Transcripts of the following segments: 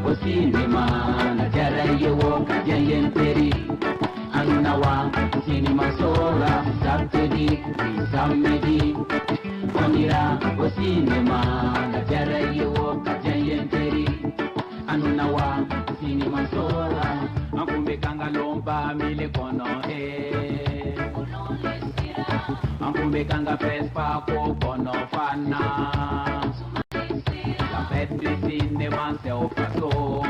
o cinema na jarayewo kajenyen peri anunawa cinema sora saturday samedi onira o cinema na jarayewo kajenyen peri anunawa cinema sora ankumbe kanga lomba mile kono ankumbe kanga pespa ko kono fana la fête du cinéma c'est au plateau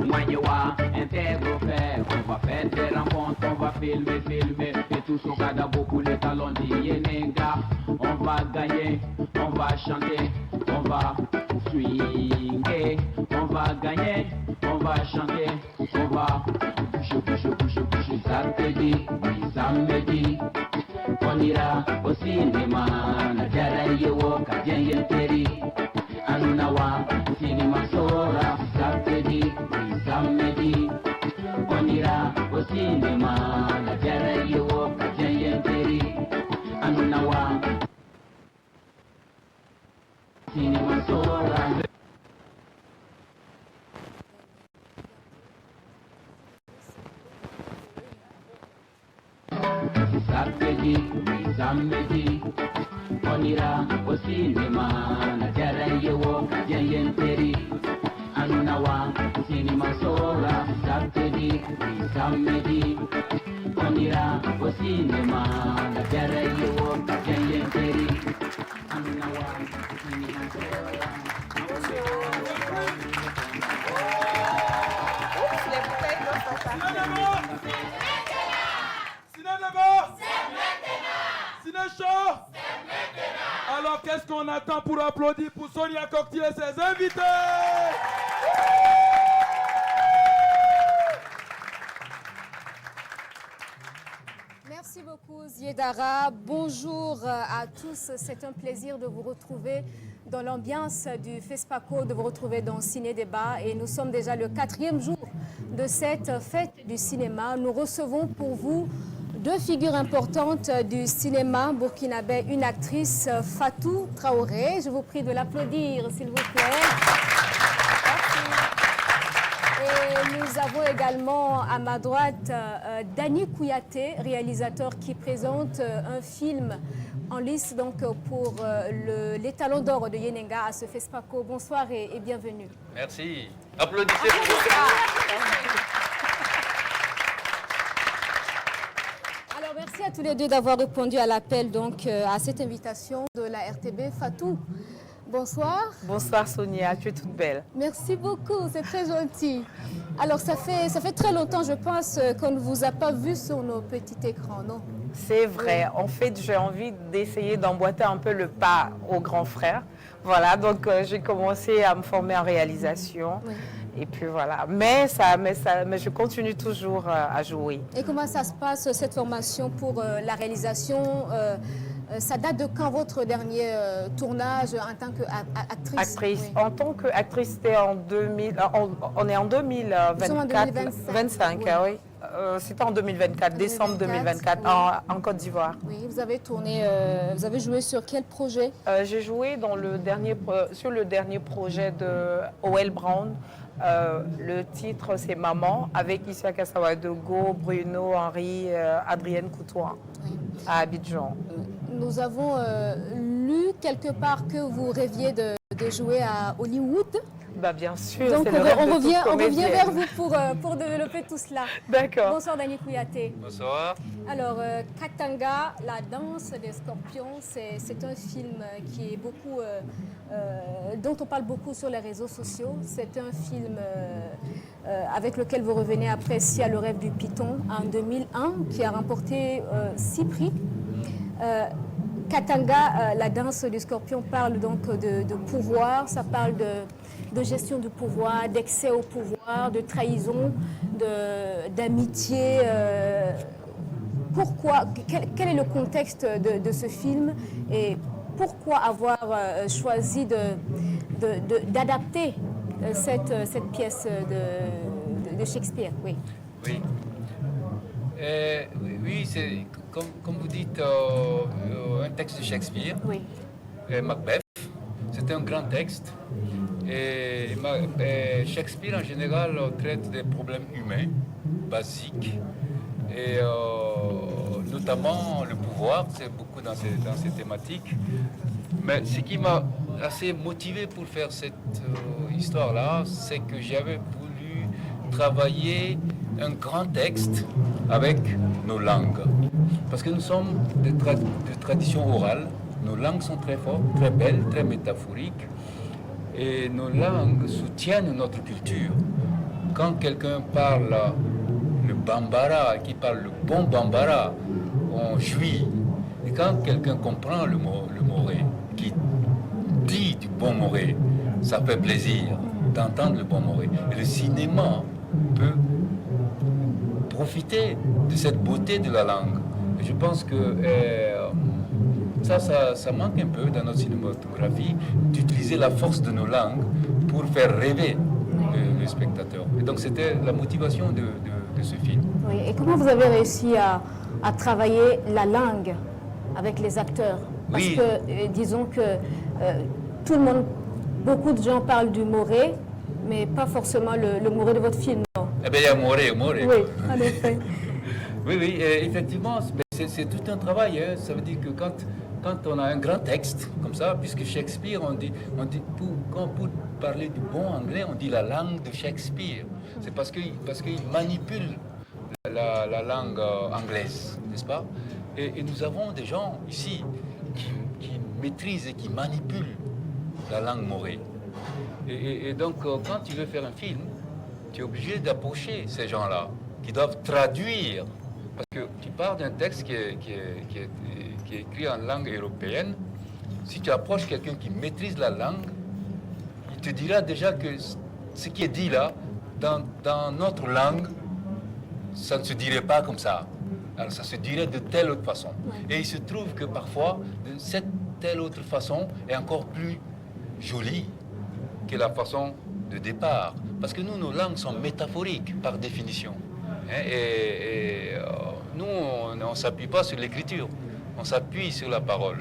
Moyewa intègre faire on va faire des rencontres on va filmer et tout ce cas d'abord pour les talons d'Yenenga on va gagner on va chanter on va swinguer on va gagner on va chanter on va bouger samedi samedi on ira au cinéma na jarayewo kajenyen peri anunawa cinema sora samedi samedi on ira au cinéma na jarayewo kajenyen peri anunawa cinema sora samedi samedi on ira au cinéma na jarayewo kajenyen peri anunawa cinema sora samedi samedi on ira au cinéma na jarayewo kajenyen peri anunawa cinema sora. Alors qu'est-ce qu'on attend pour applaudir pour Sonia Cocktier et ses invités? Merci beaucoup Ziedara. Bonjour à tous. C'est un plaisir de vous retrouver dans l'ambiance du FESPACO, de vous retrouver dans Ciné Débat. Et nous sommes déjà le 4e jour de cette fête du cinéma. Nous recevons pour vous deux figures importantes du cinéma burkinabé, une actrice, Fatou Traoré. Je vous prie de l'applaudir, s'il vous plaît. Et nous avons également à ma droite Dany Kouyaté, réalisateur qui présente un film en lice donc, pour les Talons d'Or de Yenenga à ce FESPACO. Bonsoir et bienvenue. Merci. Applaudissez pour vous. Merci à tous les deux d'avoir répondu à l'appel, donc à cette invitation de la RTB. Fatou, bonsoir. Bonsoir Sonia, tu es toute belle. Merci beaucoup, c'est très gentil. Alors ça fait très longtemps, je pense, qu'on ne vous a pas vu sur nos petits écrans, non? C'est vrai. Oui. En fait, j'ai envie d'essayer d'emboîter un peu le pas aux grands frères. Voilà, donc j'ai commencé à me former en réalisation. Oui. Et puis voilà, mais je continue toujours à jouer. Et comment ça se passe, cette formation pour la réalisation? Ça date de quand votre dernier tournage en tant qu'actrice? Actrice. Oui. En tant qu'actrice, c'était en 2000, on est en 2024, 25, oui. Oui. C'était en 2024, décembre 2024, oui. en Côte d'Ivoire. Oui, vous avez tourné, vous avez joué sur quel projet? J'ai joué sur le dernier projet de O.L. Brown. Le titre, c'est Maman, avec Issa Sawadogo, Bruno, Henri, Adrienne Coutois, oui. À Abidjan. Nous avons lu quelque part que vous rêviez de jouer à Hollywood. Bah bien sûr. Donc on revient vers vous pour développer tout cela. D'accord. Bonsoir Dany Kouyaté. Bonsoir. Alors Katanga, la danse des scorpions, c'est un film qui est beaucoup, dont on parle beaucoup sur les réseaux sociaux. C'est un film avec lequel vous revenez après Sia le rêve du python en 2001, qui a remporté 6 prix. Katanga, la danse du scorpion, parle donc de pouvoir, ça parle de gestion du pouvoir, d'excès au pouvoir, de trahison, d'amitié. Pourquoi, quel est le contexte de ce film et pourquoi avoir choisi d'adapter cette pièce de Shakespeare? Oui. Oui. Oui, c'est comme vous dites, un texte de Shakespeare, oui. Macbeth. C'est c'est un grand texte. Et Shakespeare, en général, traite des problèmes humains, basiques. Et notamment le pouvoir, c'est beaucoup dans ces thématiques. Mais ce qui m'a assez motivé pour faire cette histoire-là, c'est que j'avais voulu travailler un grand texte avec nos langues. Parce que nous sommes de tradition orale, nos langues sont très fortes, très belles, très métaphoriques, et nos langues soutiennent notre culture. Quand quelqu'un parle le bambara, qui parle le bon bambara, on jouit. Et quand quelqu'un comprend le moré, qui dit du bon moré, ça fait plaisir d'entendre le bon moré. Et le cinéma peut profiter de cette beauté de la langue. Et je pense que ça manque un peu dans notre cinématographie d'utiliser la force de nos langues pour faire rêver le spectateur. Et donc c'était la motivation de ce film. Oui, et comment vous avez réussi à travailler la langue avec les acteurs? Parce Oui. que disons que tout le monde, beaucoup de gens parlent du moré, mais pas forcément le moré de votre film, non? Eh bien, il y a moré. Oui, en effet. Oui, effectivement, c'est tout un travail. Hein. Ça veut dire que quand on a un grand texte comme ça, puisque Shakespeare, on dit pour parler du bon anglais, on dit la langue de Shakespeare. C'est parce qu'il manipule la langue anglaise, n'est-ce pas? Et nous avons des gens ici qui maîtrisent et qui manipulent la langue morée. Et donc, quand tu veux faire un film, tu es obligé d'approcher ces gens-là, qui doivent traduire. Parce que tu pars d'un texte qui est écrit en langue européenne. Si tu approches quelqu'un qui maîtrise la langue, il te dira déjà que ce qui est dit là, dans notre langue, ça ne se dirait pas comme ça. Alors ça se dirait de telle autre façon. Et il se trouve que parfois, cette telle autre façon est encore plus jolie que la façon de départ. Parce que nous, nos langues sont métaphoriques par définition. Et nous, on ne s'appuie pas sur l'écriture, on s'appuie sur la parole.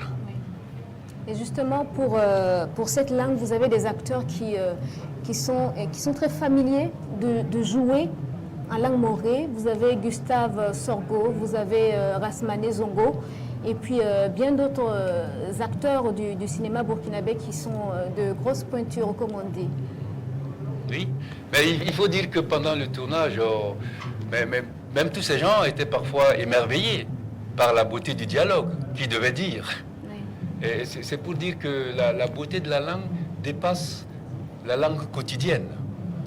Et justement, pour cette langue, vous avez des acteurs qui sont très familiers de jouer en langue morée. Vous avez Gustave Sorgo, vous avez Rasmané Zongo, et puis bien d'autres acteurs du cinéma burkinabé qui sont de grosses pointures, comme on dit. Oui, mais il faut dire que pendant le tournage, même tous ces gens étaient parfois émerveillés par la beauté du dialogue qu'ils devaient dire. Oui. Et c'est pour dire que la beauté de la langue dépasse la langue quotidienne.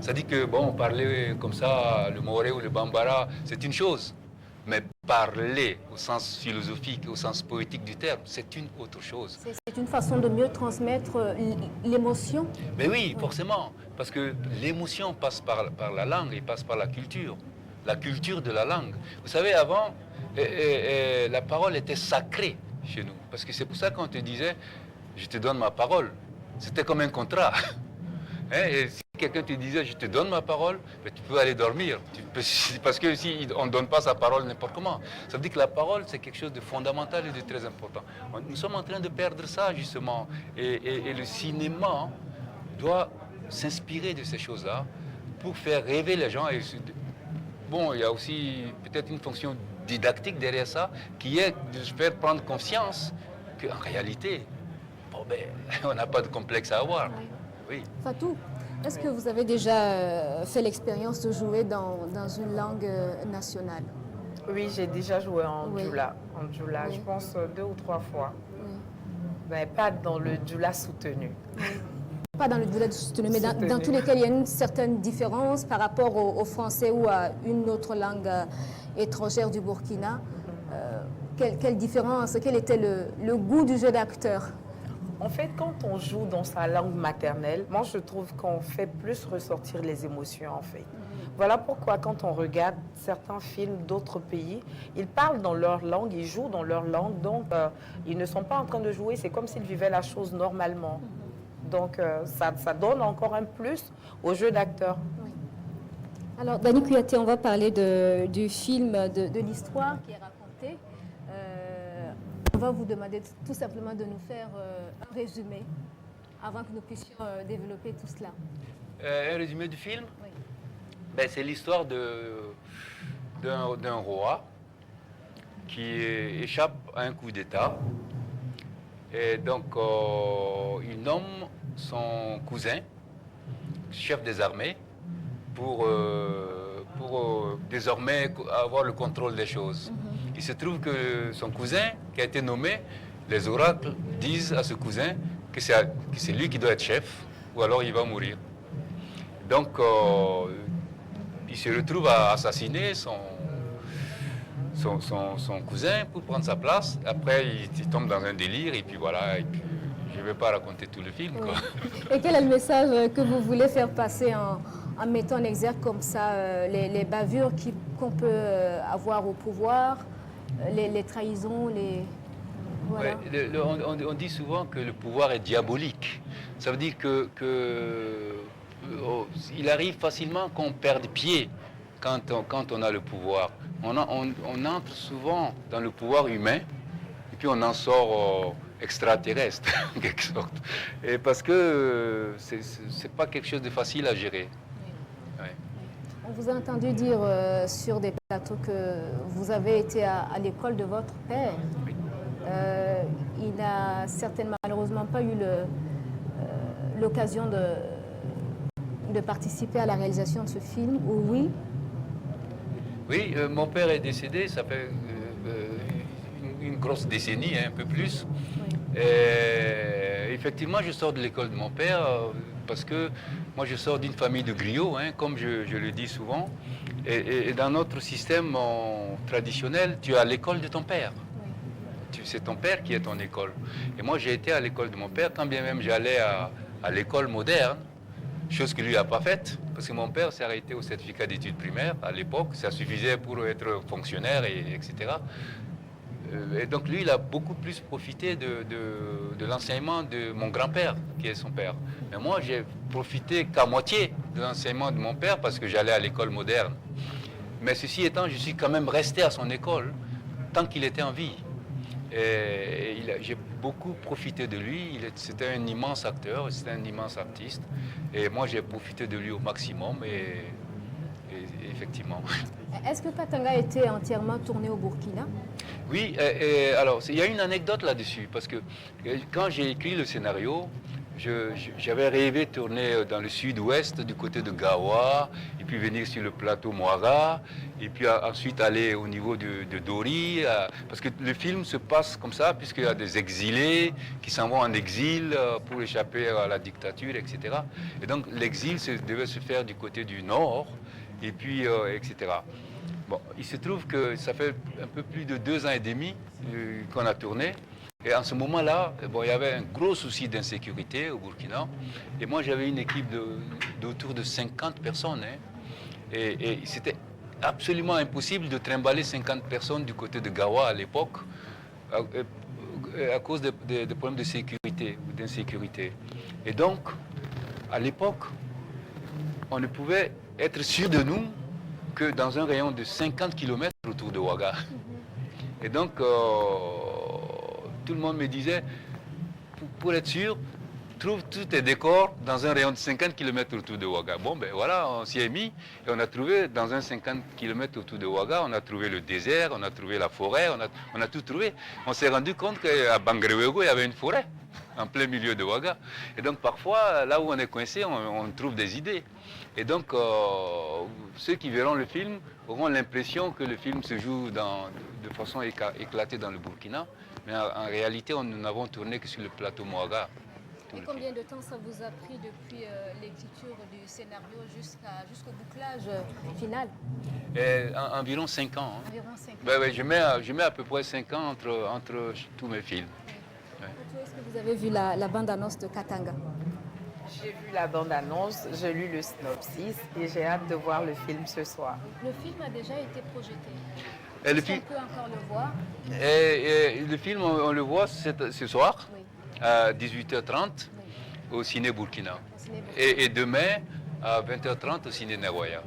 C'est-à-dire que, bon, parler comme ça, le moré ou le bambara, c'est une chose. Mais parler au sens philosophique, au sens poétique du terme, c'est une autre chose. C'est une façon de mieux transmettre l'émotion? Mais oui, forcément. Parce que l'émotion passe par la langue et passe par la culture de la langue. Vous savez, avant, la parole était sacrée chez nous. Parce que c'est pour ça qu'on te disait, je te donne ma parole. C'était comme un contrat. Et si quelqu'un te disait, je te donne ma parole, ben, tu peux aller dormir. Parce que si on ne donne pas sa parole n'importe comment. Ça veut dire que la parole, c'est quelque chose de fondamental et de très important. Nous sommes en train de perdre ça, justement. Et le cinéma doit s'inspirer de ces choses-là pour faire rêver les gens. Et bon, il y a aussi peut-être une fonction didactique derrière ça, qui est de se faire prendre conscience qu'en réalité, bon, ben, on n'a pas de complexe à avoir. Oui. Fatou, est-ce que vous avez déjà fait l'expérience de jouer dans une langue nationale? Oui, j'ai déjà joué en djoula. En djoula, oui. Je pense 2 ou 3 fois. Oui. Mais pas dans le djoula soutenu. Oui. Pas dans le djoula soutenu, mais dans tous les cas, il y a une certaine différence par rapport au français ou à une autre langue étrangère du Burkina. Quelle différence? Quel était le goût du jeu d'acteur? En fait, quand on joue dans sa langue maternelle, moi je trouve qu'on fait plus ressortir les émotions en fait. Voilà pourquoi quand on regarde certains films d'autres pays, ils parlent dans leur langue, ils jouent dans leur langue, donc ils ne sont pas en train de jouer, c'est comme s'ils vivaient la chose normalement. Donc ça donne encore un plus au jeu d'acteur. Oui. Alors Dani Kouyaté, on va parler du film, de l'histoire qui est racontée. On va vous demander tout simplement de nous faire un résumé avant que nous puissions développer tout cela. Un résumé du film? Oui. Ben, c'est l'histoire d'un roi qui échappe à un coup d'État. Et donc, il nomme son cousin chef des armées pour désormais avoir le contrôle des choses. Il se trouve que son cousin qui a été nommé, les oracles disent à ce cousin que c'est lui qui doit être chef ou alors il va mourir. Donc, il se retrouve à assassiner son cousin pour prendre sa place. Après, il tombe dans un délire et puis voilà. Et puis, je ne vais pas raconter tout le film. Oui. Quoi. Et quel est le message que vous voulez faire passer en mettant en exergue comme ça les bavures qu'on peut avoir au pouvoir, les trahisons, les... Voilà. Ouais, on dit souvent que le pouvoir est diabolique. Ça veut dire il arrive facilement qu'on perde pied quand on a le pouvoir. On entre souvent dans le pouvoir humain et puis on en sort extraterrestre, en quelque sorte. Et parce que c'est pas quelque chose de facile à gérer. Oui. Ouais. On vous a entendu dire sur des plateaux que vous avez été à l'école de votre père. Oui. Il n'a certainement malheureusement pas eu l'occasion de participer à la réalisation de ce film, ou oui? Oui, mon père est décédé, ça fait une grosse décennie, un peu plus. Oui. Et effectivement, je sors de l'école de mon père parce que moi, je sors d'une famille de griots, comme je le dis souvent. Et dans notre système traditionnel, tu as l'école de ton père. C'est ton père qui est ton école. Et moi, j'ai été à l'école de mon père, quand bien même j'allais à l'école moderne, chose que lui n'a pas faite, parce que mon père s'est arrêté au certificat d'études primaires à l'époque, ça suffisait pour être fonctionnaire, etc. Et donc lui, il a beaucoup plus profité de l'enseignement de mon grand-père, qui est son père. Mais moi, j'ai profité qu'à moitié de l'enseignement de mon père, parce que j'allais à l'école moderne. Mais ceci étant, je suis quand même resté à son école tant qu'il était en vie. Et j'ai beaucoup profité de lui. C'était un immense acteur, c'était un immense artiste. Et moi, j'ai profité de lui au maximum. Et effectivement. Est-ce que Katanga a été entièrement tourné au Burkina? Oui, alors il y a une anecdote là-dessus. Parce que quand j'ai écrit le scénario, j'avais rêvé de tourner dans le sud-ouest, du côté de Gawa, et puis venir sur le plateau Moira, et puis ensuite aller au niveau de Dori, parce que le film se passe comme ça, puisqu'il y a des exilés qui s'en vont en exil pour échapper à la dictature, etc. Et donc l'exil devait se faire du côté du nord, et puis, etc. Bon, il se trouve que ça fait un peu plus de 2 ans et demi qu'on a tourné. Et en ce moment-là, bon, il y avait un gros souci d'insécurité au Burkina. Et moi, j'avais une équipe d'autour de 50 personnes. Et c'était absolument impossible de trimballer 50 personnes du côté de Gawa à l'époque à cause des problèmes de sécurité ou d'insécurité. Et donc, à l'époque, on ne pouvait être sûr de nous que dans un rayon de 50 km autour de Ouaga. Et donc, tout le monde me disait, pour être sûr, trouve tous tes décors dans un rayon de 50 km autour de Ouaga. Bon, ben voilà, on s'y est mis et on a trouvé dans un 50 km autour de Ouaga, on a trouvé le désert, on a trouvé la forêt, on a tout trouvé. On s'est rendu compte qu'à Bangrewego, il y avait une forêt en plein milieu de Ouaga. Et donc parfois, là où on est coincé, on trouve des idées. Et donc, ceux qui verront le film auront l'impression que le film se joue de façon éclatée dans le Burkina. Mais en réalité, nous n'avons tourné que sur le plateau Moaga. Et combien de temps ça vous a pris depuis l'écriture du scénario jusqu'au bouclage final? Environ 5 ans. Hein. Environ 5 ans. Ouais, je mets à peu près 5 ans entre tous mes films. Oui. Ouais. Est-ce que vous avez vu la bande-annonce de Katanga? J'ai vu la bande-annonce, j'ai lu le synopsis et j'ai hâte de voir le film ce soir. Le film a déjà été projeté. On peut encore le voir? Le film, on le voit ce soir, Oui. à 18h30 au Ciné Burkina. Et demain, à 20h30 au Ciné Nagoya.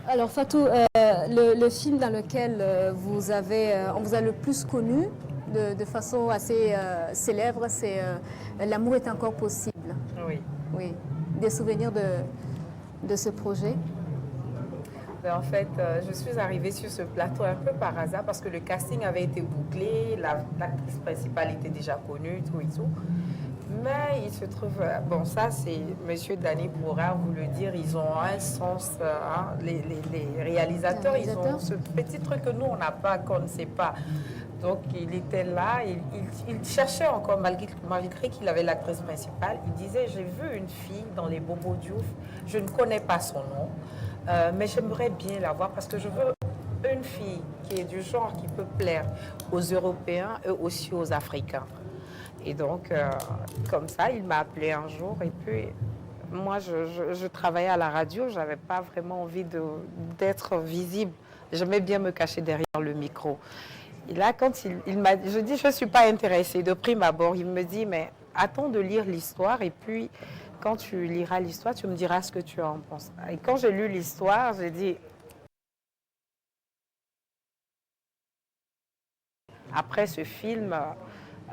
Alors Fatou, le film dans lequel on vous a le plus connu de façon assez célèbre, c'est L'amour est encore possible. Oui. Des souvenirs de ce projet? En fait, je suis arrivée sur ce plateau un peu par hasard parce que le casting avait été bouclé, l'actrice principale était déjà connue, tout et tout. Mais il se trouve, bon ça c'est Monsieur Danny pourra vous le dire, ils ont un sens, hein, les réalisateurs, ils ont ce petit truc que nous on n'a pas, qu'on ne sait pas. Donc il était là, il cherchait encore, malgré qu'il avait l'actrice principale, il disait j'ai vu une fille dans les Bobo Diouf, je ne connais pas son nom, mais j'aimerais bien la voir parce que je veux une fille qui est du genre qui peut plaire aux Européens et aussi aux Africains. Et donc, comme ça, il m'a appelé un jour et puis moi, je travaillais à la radio, je n'avais pas vraiment envie d'être visible. J'aimais bien me cacher derrière le micro. Et là, quand il m'a dit, je dis, je ne suis pas intéressée. De prime abord, il me dit, mais attends de lire l'histoire et puis quand tu liras l'histoire, tu me diras ce que tu en penses. Et quand j'ai lu l'histoire, j'ai dit, après ce film,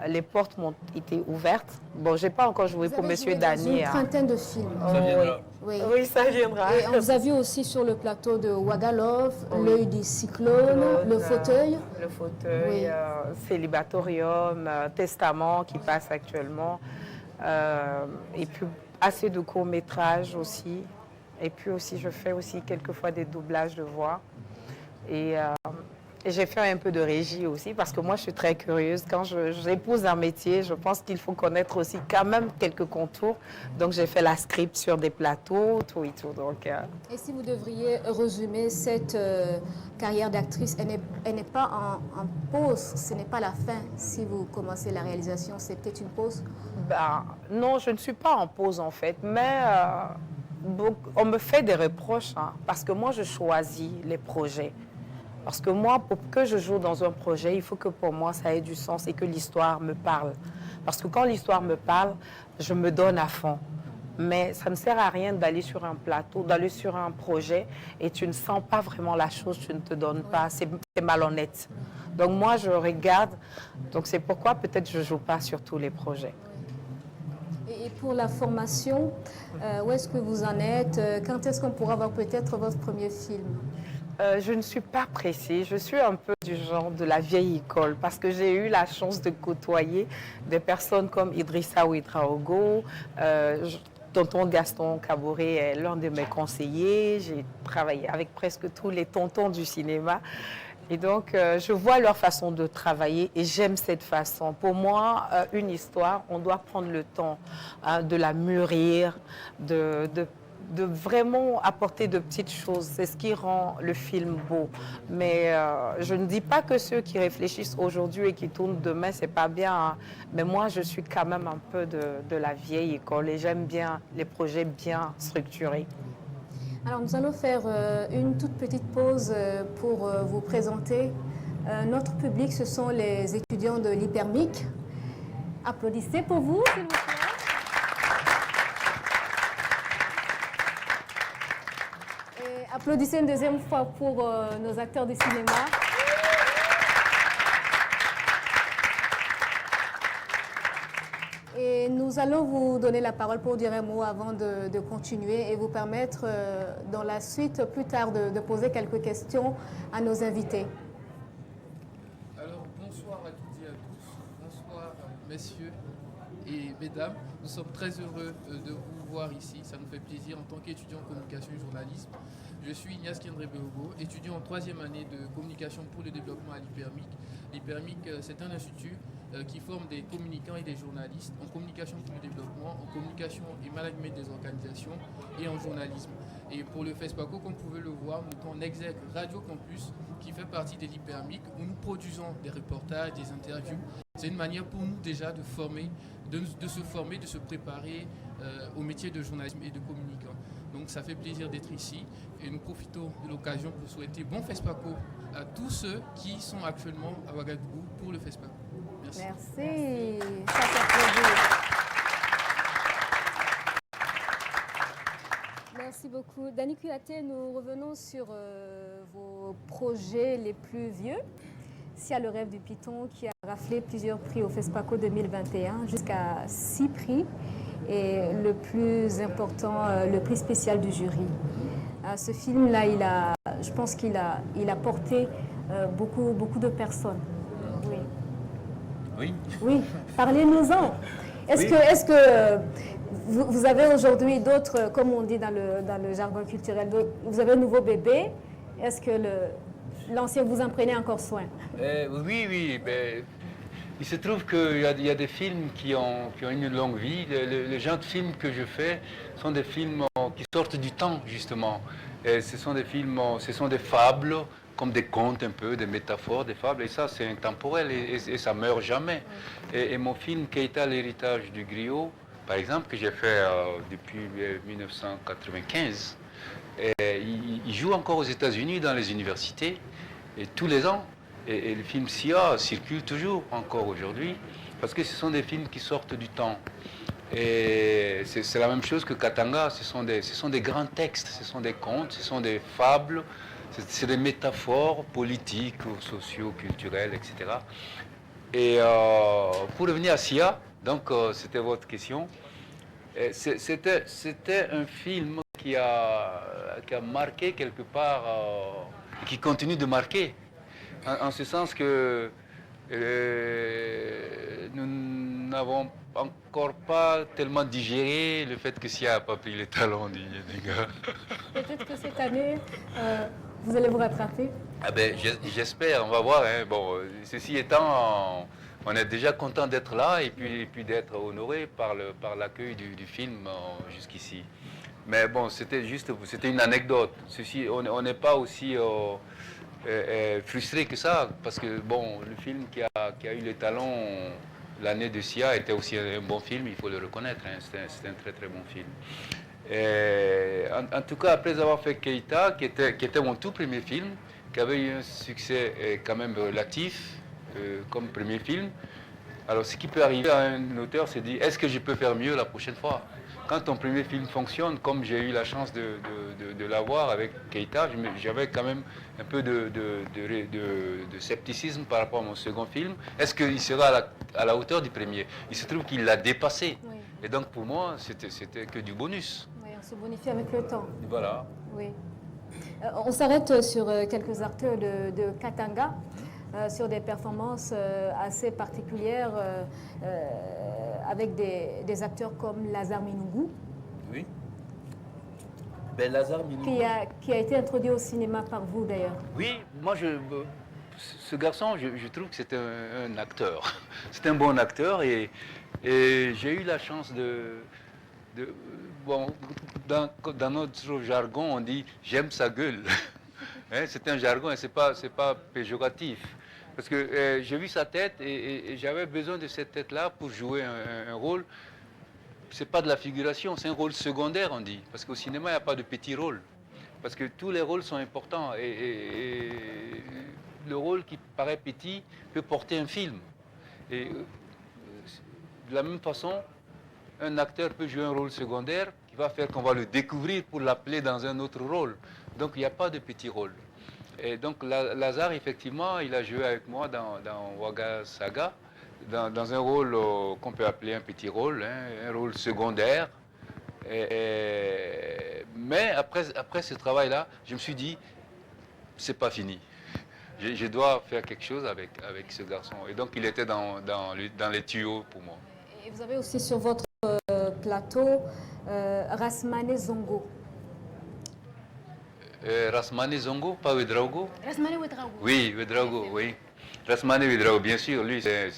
les portes m'ont été ouvertes. Bon, je n'ai pas encore joué pour Monsieur Danny. Une trentaine de films. Oui, ça viendra. Et on vous a vu aussi sur le plateau de Ouagalov, L'œil du cyclone, Le fauteuil. Le fauteuil, Célibatorium, Testament qui passe actuellement. Et puis assez de courts-métrages aussi. Et puis aussi, je fais aussi quelquefois des doublages de voix. Et j'ai fait un peu de régie aussi parce que moi, je suis très curieuse. Quand j'épouse un métier, je pense qu'il faut connaître aussi quand même quelques contours. Donc, j'ai fait la script sur des plateaux, tout et tout. Donc, Et si vous devriez résumer cette carrière d'actrice, elle n'est pas en pause, ce n'est pas la fin. Si vous commencez la réalisation, c'est peut-être une pause? Ben, non, je ne suis pas en pause en fait, mais on me fait des reproches hein, parce que moi, je choisis les projets. Parce que moi, pour que je joue dans un projet, il faut que pour moi, ça ait du sens et que l'histoire me parle. Parce que quand l'histoire me parle, je me donne à fond. Mais ça ne sert à rien d'aller sur un plateau, d'aller sur un projet et tu ne sens pas vraiment la chose, tu ne te donnes pas, c'est malhonnête. Donc moi, je regarde, donc c'est pourquoi peut-être je ne joue pas sur tous les projets. Et pour la formation, où est-ce que vous en êtes? Quand est-ce qu'on pourra voir peut-être votre premier film? Je ne suis pas pressée, je suis un peu du genre de la vieille école parce que j'ai eu la chance de côtoyer des personnes comme Idrissa Ouedraogo, tonton Gaston Kaboré est l'un de mes conseillers, j'ai travaillé avec presque tous les tontons du cinéma. Et donc, je vois leur façon de travailler et j'aime cette façon. Pour moi, une histoire, on doit prendre le temps de la mûrir, de vraiment apporter de petites choses. C'est ce qui rend le film beau. Mais je ne dis pas que ceux qui réfléchissent aujourd'hui et qui tournent demain, c'est pas bien. Hein. Mais moi, je suis quand même un peu de la vieille école et j'aime bien les projets bien structurés. Alors, nous allons faire une toute petite pause pour vous présenter. Notre public, ce sont les étudiants de l'Hypermic. Applaudissez pour vous, s'il vous plaît. Applaudissez une deuxième fois pour nos acteurs de cinéma. Et nous allons vous donner la parole pour dire un mot avant de continuer et vous permettre dans la suite, plus tard, de poser quelques questions à nos invités. Alors, bonsoir à toutes et à tous. Bonsoir, messieurs et mesdames. Nous sommes très heureux de vous voir ici. Ça nous fait plaisir en tant qu'étudiant en communication et journalisme. Je suis Ignace Kendré-Beogo, étudiant en 3e année de communication pour le développement à l'Hypermic. L'Hypermic, c'est un institut qui forme des communicants et des journalistes en communication pour le développement, en communication et management des organisations et en journalisme. Et pour le FESPACO, comme vous pouvez le voir, on exerce Radio Campus qui fait partie de l'Hypermic où nous produisons des reportages, des interviews. C'est une manière pour nous déjà de former, de se former, de se préparer au métier de journalisme et de communicant. Donc ça fait plaisir d'être ici et nous profitons de l'occasion pour souhaiter bon FESPACO à tous ceux qui sont actuellement à Ouagadougou pour le FESPACO. Merci. Merci. Ça s'applaudit. Merci beaucoup. Danny Kouyaté, nous revenons sur vos projets les plus vieux. Sia le rêve du Python qui a raflé plusieurs prix au FESPACO 2021, jusqu'à 6 prix. et le plus important, le prix spécial du jury. Ce film-là, je pense qu'il a porté beaucoup de personnes. Oui. Oui. Oui, parlez-nous-en. Oui. Est-ce que vous avez aujourd'hui d'autres, comme on dit dans le jargon culturel, vous avez un nouveau bébé? Est-ce que l'ancien, vous en prenez encore soin? Oui. Ben, il se trouve qu'il y a des films qui ont une longue vie. Le genre de films que je fais sont des films qui sortent du temps, justement. Et ce sont des films, ce sont des fables, comme des contes un peu, des métaphores, des fables. Et ça, c'est intemporel et ça meurt jamais. Et mon film Keïta, l'héritage du griot, par exemple, que j'ai fait depuis 1995, il joue encore aux États-Unis dans les universités, et tous les ans. Et le film Sia circule toujours encore aujourd'hui, parce que ce sont des films qui sortent du temps. Et c'est la même chose que Katanga, ce sont des grands textes, ce sont des contes, ce sont des fables, c'est des métaphores politiques, sociaux, culturelles, etc. Et pour revenir à Sia, donc c'était votre question, c'était un film qui a marqué quelque part, qui continue de marquer. En ce sens que nous n'avons encore pas tellement digéré le fait que Sia n'a pas pris les talons des gars. Peut-être que cette année, vous allez vous rattraper. Ah ben, j'espère, on va voir. Hein. Bon, ceci étant, on est déjà content d'être là et puis d'être honoré par l'accueil du film jusqu'ici. Mais bon, c'était une anecdote. On n'est pas aussi frustré que ça, parce que bon, le film qui a eu les talons l'année de Sia était aussi un bon film, il faut le reconnaître. Hein. C'était un très très bon film. En tout cas, après avoir fait Keïta, qui était mon tout premier film, qui avait eu un succès quand même relatif comme premier film. Alors, ce qui peut arriver à un auteur, c'est de dire, est-ce que je peux faire mieux la prochaine fois? Quand ton premier film fonctionne, comme j'ai eu la chance de l'avoir avec Keïta, j'avais quand même un peu de scepticisme par rapport à mon second film. Est-ce qu'il sera à la hauteur du premier? Il se trouve qu'il l'a dépassé. Oui. Et donc, pour moi, c'était que du bonus. Oui, on se bonifie avec le temps. Voilà. Oui. On s'arrête sur quelques acteurs de Katanga, sur des performances assez particulières avec des acteurs comme Lazare Minungu. Oui. Ben, Lazare Minungu. Qui a été introduit au cinéma par vous d'ailleurs. Oui, moi ce garçon, je trouve que c'est un acteur. C'est un bon acteur et j'ai eu la chance bon, dans notre jargon, on dit « j'aime sa gueule ». Hein, c'est un jargon et c'est pas péjoratif. Parce que j'ai vu sa tête et j'avais besoin de cette tête-là pour jouer un rôle. C'est pas de la figuration, c'est un rôle secondaire, on dit. Parce qu'au cinéma, il n'y a pas de petits rôles. Parce que tous les rôles sont importants. Et le rôle qui paraît petit peut porter un film. Et de la même façon, un acteur peut jouer un rôle secondaire qui va faire qu'on va le découvrir pour l'appeler dans un autre rôle. Donc il n'y a pas de petit rôle. Et donc Lazare, effectivement, il a joué avec moi dans Waga Saga, dans un rôle qu'on peut appeler un petit rôle, hein, un rôle secondaire. Mais après ce travail-là, je me suis dit, c'est pas fini. Je dois faire quelque chose avec ce garçon. Et donc il était dans les tuyaux pour moi. Et vous avez aussi sur votre plateau Rasmane Zongo. Rasmane Zongo, pas Ouedraogo? Rasmane Ouedraogo. Oui, Ouedraogo, oui. Rasmane Ouedraogo, bien sûr, lui, c'est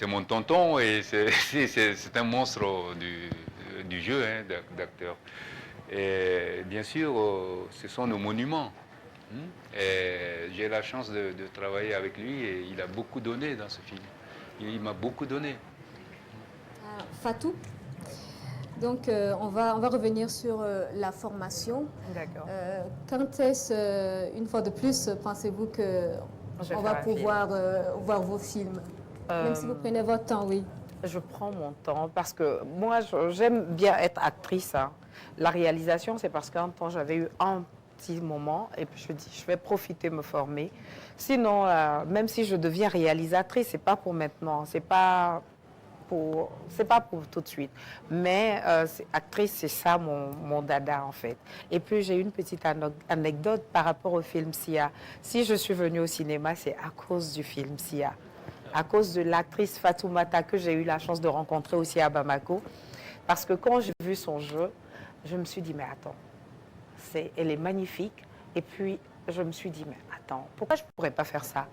mon tonton et c'est un monstre du jeu, hein, d'acteur. Et bien sûr, ce sont nos monuments. J'ai la chance de travailler avec lui et il a beaucoup donné dans ce film. Il m'a beaucoup donné. Fatou, donc on va revenir sur la formation. D'accord. Quand est-ce, une fois de plus, pensez-vous qu'on va pouvoir voir vos films? Même si vous prenez votre temps, oui. Je prends mon temps parce que moi, j'aime bien être actrice. Hein. La réalisation, c'est parce qu'un temps, j'avais eu un petit moment et puis je me dis, je vais profiter, me former. Sinon, même si je deviens réalisatrice, c'est pas pour maintenant, c'est pas pour tout de suite. Mais actrice, c'est ça mon dada en fait. Et puis j'ai une petite anecdote par rapport au film Sia. Si je suis venue au cinéma, c'est à cause du film Sia. À cause de l'actrice Fatoumata que j'ai eu la chance de rencontrer aussi à Bamako. Parce que quand j'ai vu son jeu, je me suis dit, mais attends, elle est magnifique. Et puis, je me suis dit, mais attends, pourquoi je ne pourrais pas faire ça?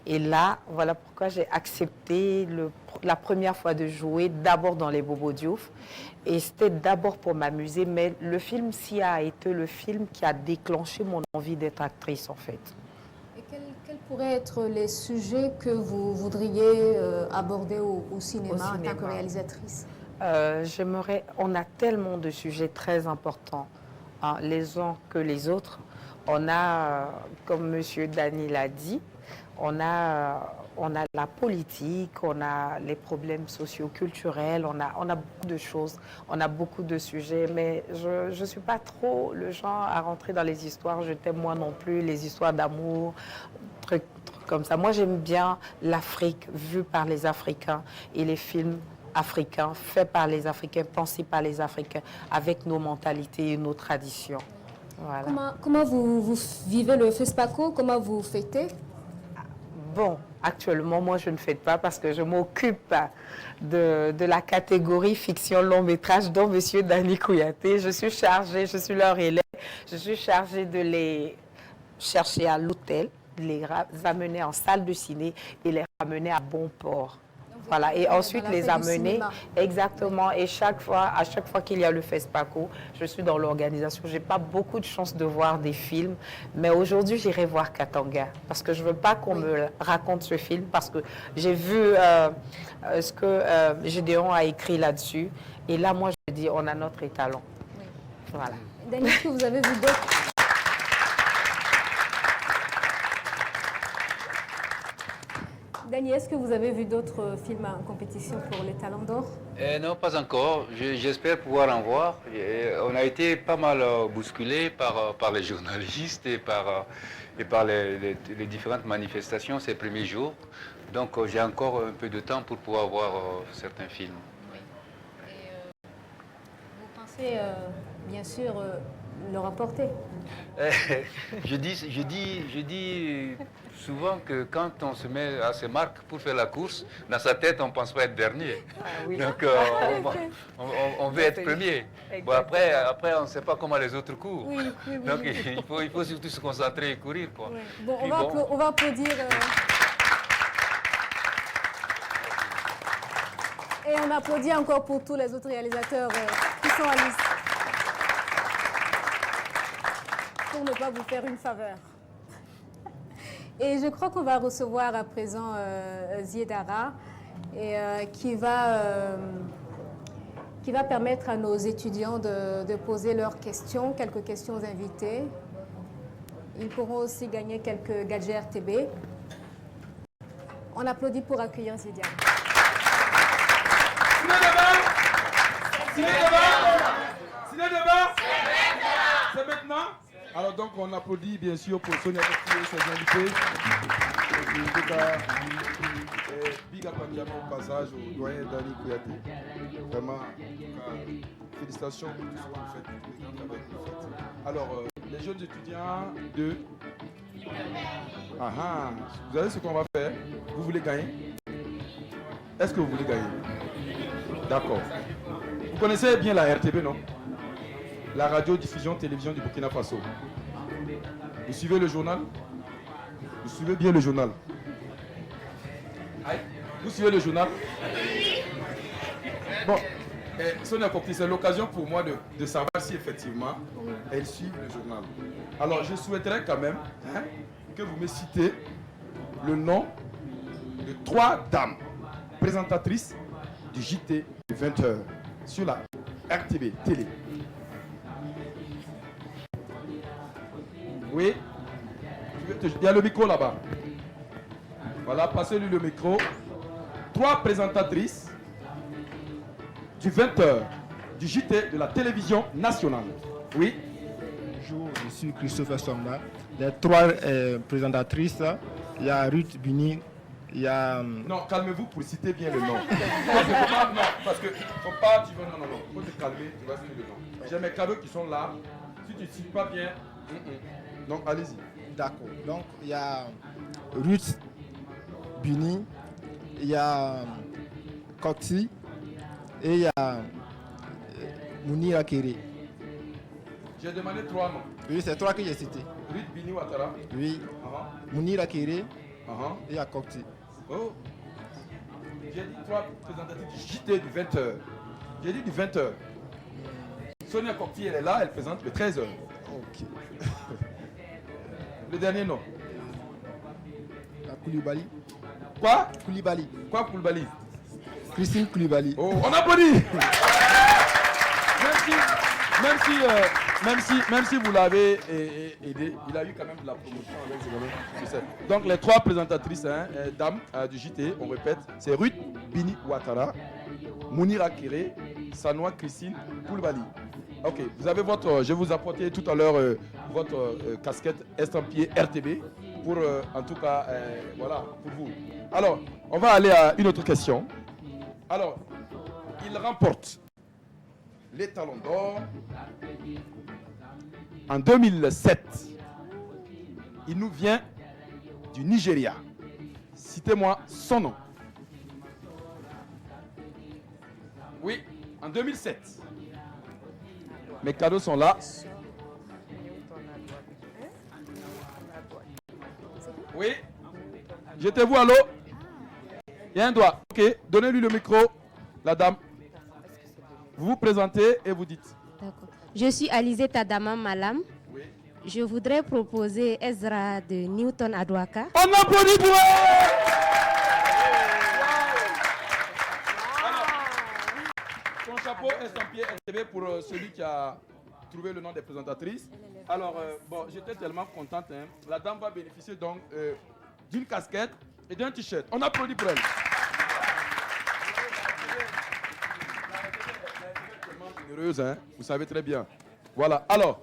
Et là, voilà pourquoi j'ai accepté la première fois de jouer d'abord dans les Bobo Diouf. Et c'était d'abord pour m'amuser, mais le film Sia a été le film qui a déclenché mon envie d'être actrice, en fait. Et quels pourraient être les sujets que vous voudriez aborder au cinéma en tant que réalisatrice? On a tellement de sujets très importants, hein, les uns que les autres. On a, comme M. Dany l'a dit, on a la politique, on a les problèmes socio-culturels, on a beaucoup de choses, on a beaucoup de sujets, mais je ne suis pas trop le genre à rentrer dans les histoires, je t'aime moi non plus, les histoires d'amour, trucs comme ça. Moi, j'aime bien l'Afrique vue par les Africains et les films africains, faits par les Africains, pensés par les Africains, avec nos mentalités et nos traditions. Voilà. Comment vous vivez le FESPACO? Comment vous fêtez? Bon, actuellement, moi, je ne fête pas parce que je m'occupe de la catégorie fiction long métrage dont M. Dany Kouyaté. Je suis chargée, je suis leur élève, je suis chargée de les chercher à l'hôtel, de les amener en salle de ciné et les ramener à bon port. Voilà, et ensuite les amener, exactement, et à chaque fois qu'il y a le FESPACO, je suis dans l'organisation. Je n'ai pas beaucoup de chance de voir des films, mais aujourd'hui j'irai voir Katanga, parce que je ne veux pas qu'on me raconte ce film, parce que j'ai vu ce que Gédéon a écrit là-dessus, et là moi je dis on a notre étalon. Oui. Voilà. Dany, est-ce que vous avez vu d'autres... Dany, est-ce que vous avez vu d'autres films en compétition pour les Talents d'Or? Non, pas encore. J'espère pouvoir en voir. On a été pas mal bousculé par les journalistes et par les différentes manifestations ces premiers jours. Donc j'ai encore un peu de temps pour pouvoir voir certains films. Oui. Et vous pensez bien sûr le remporter? Je dis souvent que quand on se met à ses marques pour faire la course, dans sa tête, on ne pense pas être dernier. Ah, oui. Donc, on veut être premier. Bon, après, on ne sait pas comment les autres courent. Oui, oui, donc, oui. Il faut surtout se concentrer et courir, quoi. Oui. Bon, on va applaudir. Et on applaudit encore pour tous les autres réalisateurs qui sont en liste. Pour ne pas vous faire une faveur. Et je crois qu'on va recevoir à présent Ziedara, qui va permettre à nos étudiants de poser leurs questions, quelques questions aux invités. Ils pourront aussi gagner quelques gadgets RTB. On applaudit pour accueillir Ziedara. C'est maintenant. Alors donc on applaudit bien sûr pour Sonia Kokti et ses invités. Big up au passage au doyen Dany Kouyaté. Vraiment, félicitations pour tout ce que vous faites, pour les grands travaux que vous faites. Alors, les jeunes étudiants de... vous savez ce qu'on va faire? Vous voulez gagner? Est-ce que vous voulez gagner? D'accord. Vous connaissez bien la RTB, non? La radio-diffusion télévision du Burkina Faso. Vous suivez le journal? Vous suivez bien le journal? Vous suivez le journal? Bon, Sonia Kokti, c'est l'occasion pour moi de savoir si effectivement elles suivent le journal. Alors je souhaiterais quand même que vous me citez le nom de 3 dames présentatrices du JT de 20h sur la RTB télé. Oui, il y a le micro là-bas. Voilà, passez-lui le micro. 3 présentatrices du 20h du JT de la télévision nationale. Oui. Bonjour, je suis Christopher Somba. Les 3 présentatrices, il y a Ruth Bini il y a Non, calmez-vous pour citer bien le nom. Non, parce que faut pas, tu veux, non, faut te calmer, tu vas citer le nom. J'ai mes cadeaux qui sont là. Si tu ne cites pas bien, donc allez-y. d'accord. Donc il y a Ruth Bini, il y a Kokti et il y a Mounira Kéré. J'ai demandé 3 noms. Oui, c'est 3 que j'ai cités. Ruth Bini Ouattara. Oui, Uh-huh. Mounira Kéré Uh-huh. et il y a Kokti. Oh. J'ai dit 3 présentatrices du JT du 20h. J'ai dit du 20h. Sonia Kokti, elle est là, elle présente le 13h. Ok. Le dernier nom. La Koulibaly. Quoi Koulibaly. Quoi Koulibaly? Christine Koulibaly. Oh, on applaudit. Même si vous l'avez aidé, il a eu quand même de la promotion avec ses gamins, je sais. Donc les 3 présentatrices, dames du JT, on répète, c'est Ruth Bini Ouattara, Mounira Kéré, Sanoa Christine Koulibaly. Ok, vous avez votre, je vais vous apporter tout à l'heure votre casquette estampillée RTB pour, en tout cas, voilà, pour vous. Alors, on va aller à une autre question. Alors, il remporte les Talons d'Or en 2007. Il nous vient du Nigeria. Citez-moi son nom. Oui, en 2007. Mes cadeaux sont là. Oui. Jetez-vous à l'eau. Il y a un doigt. Ok, donnez-lui le micro, la dame. Vous vous présentez et vous dites. D'accord. Je suis Alizé Tadama Malam. Oui. Je voudrais proposer Ezra de Newton Adwaka. On applaudit pour elle. Son chapeau estampillé RTB pour celui qui a trouvé le nom des présentatrices. Alors, bon, j'étais tellement contente. Hein. La dame va bénéficier donc d'une casquette et d'un t-shirt. On applaudit pour elle. Heureuse, hein? Vous savez très bien. Voilà. Alors,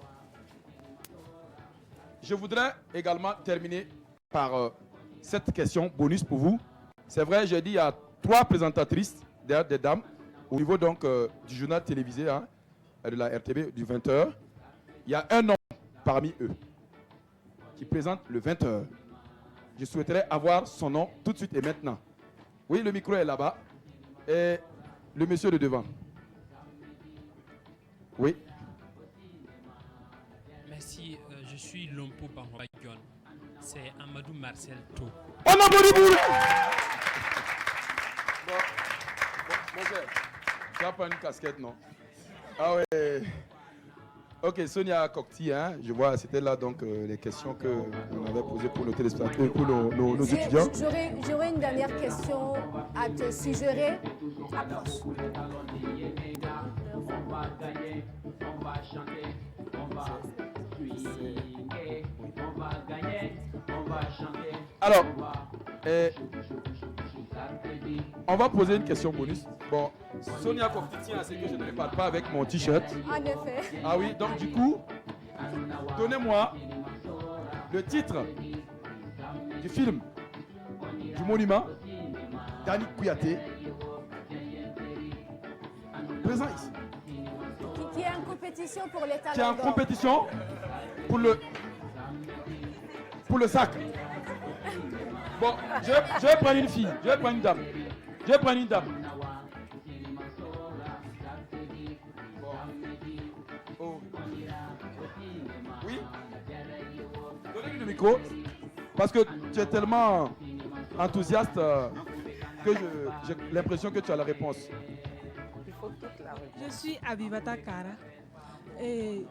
je voudrais également terminer par cette question bonus pour vous. C'est vrai, j'ai dit il y a 3 présentatrices, des dames, au niveau donc du journal télévisé hein, de la RTB du 20h. Il y a un homme parmi eux qui présente le 20h. Je souhaiterais avoir son nom tout de suite et maintenant. Oui, le micro est là-bas. Et le monsieur de devant. Oui. Merci, je suis Lompo Bambagion. C'est Amadou Marcel To. On applaudit pour lui. Bon, cher, tu n'as pas une casquette, non? Ah ouais. Ok, Sonia Kokti, hein, je vois, c'était là donc les questions qu'on avait posées pour nos téléspectateurs, pour nos étudiants. J'aurais une dernière question à te suggérer. Approche. On va gagner, on va chanter, on va swinguer, on va gagner, on va chanter. Alors, on va poser une question bonus. Bon, Sonia Kokti tient à ce que je ne parle pas avec mon t-shirt. En effet. Ah oui, donc du coup, donnez-moi le titre du film du monument d'Annie Kouyaté, présent ici. Qui est en compétition pour les talents Qui est en d'or. compétition pour le sac. Bon, je vais prendre une fille, je vais prendre une dame. Je vais prendre une dame. Bon. Oh. Oui. Donnez-lui le micro. Parce que tu es tellement enthousiaste que j'ai l'impression que tu as la réponse. Je suis Abibata Kara et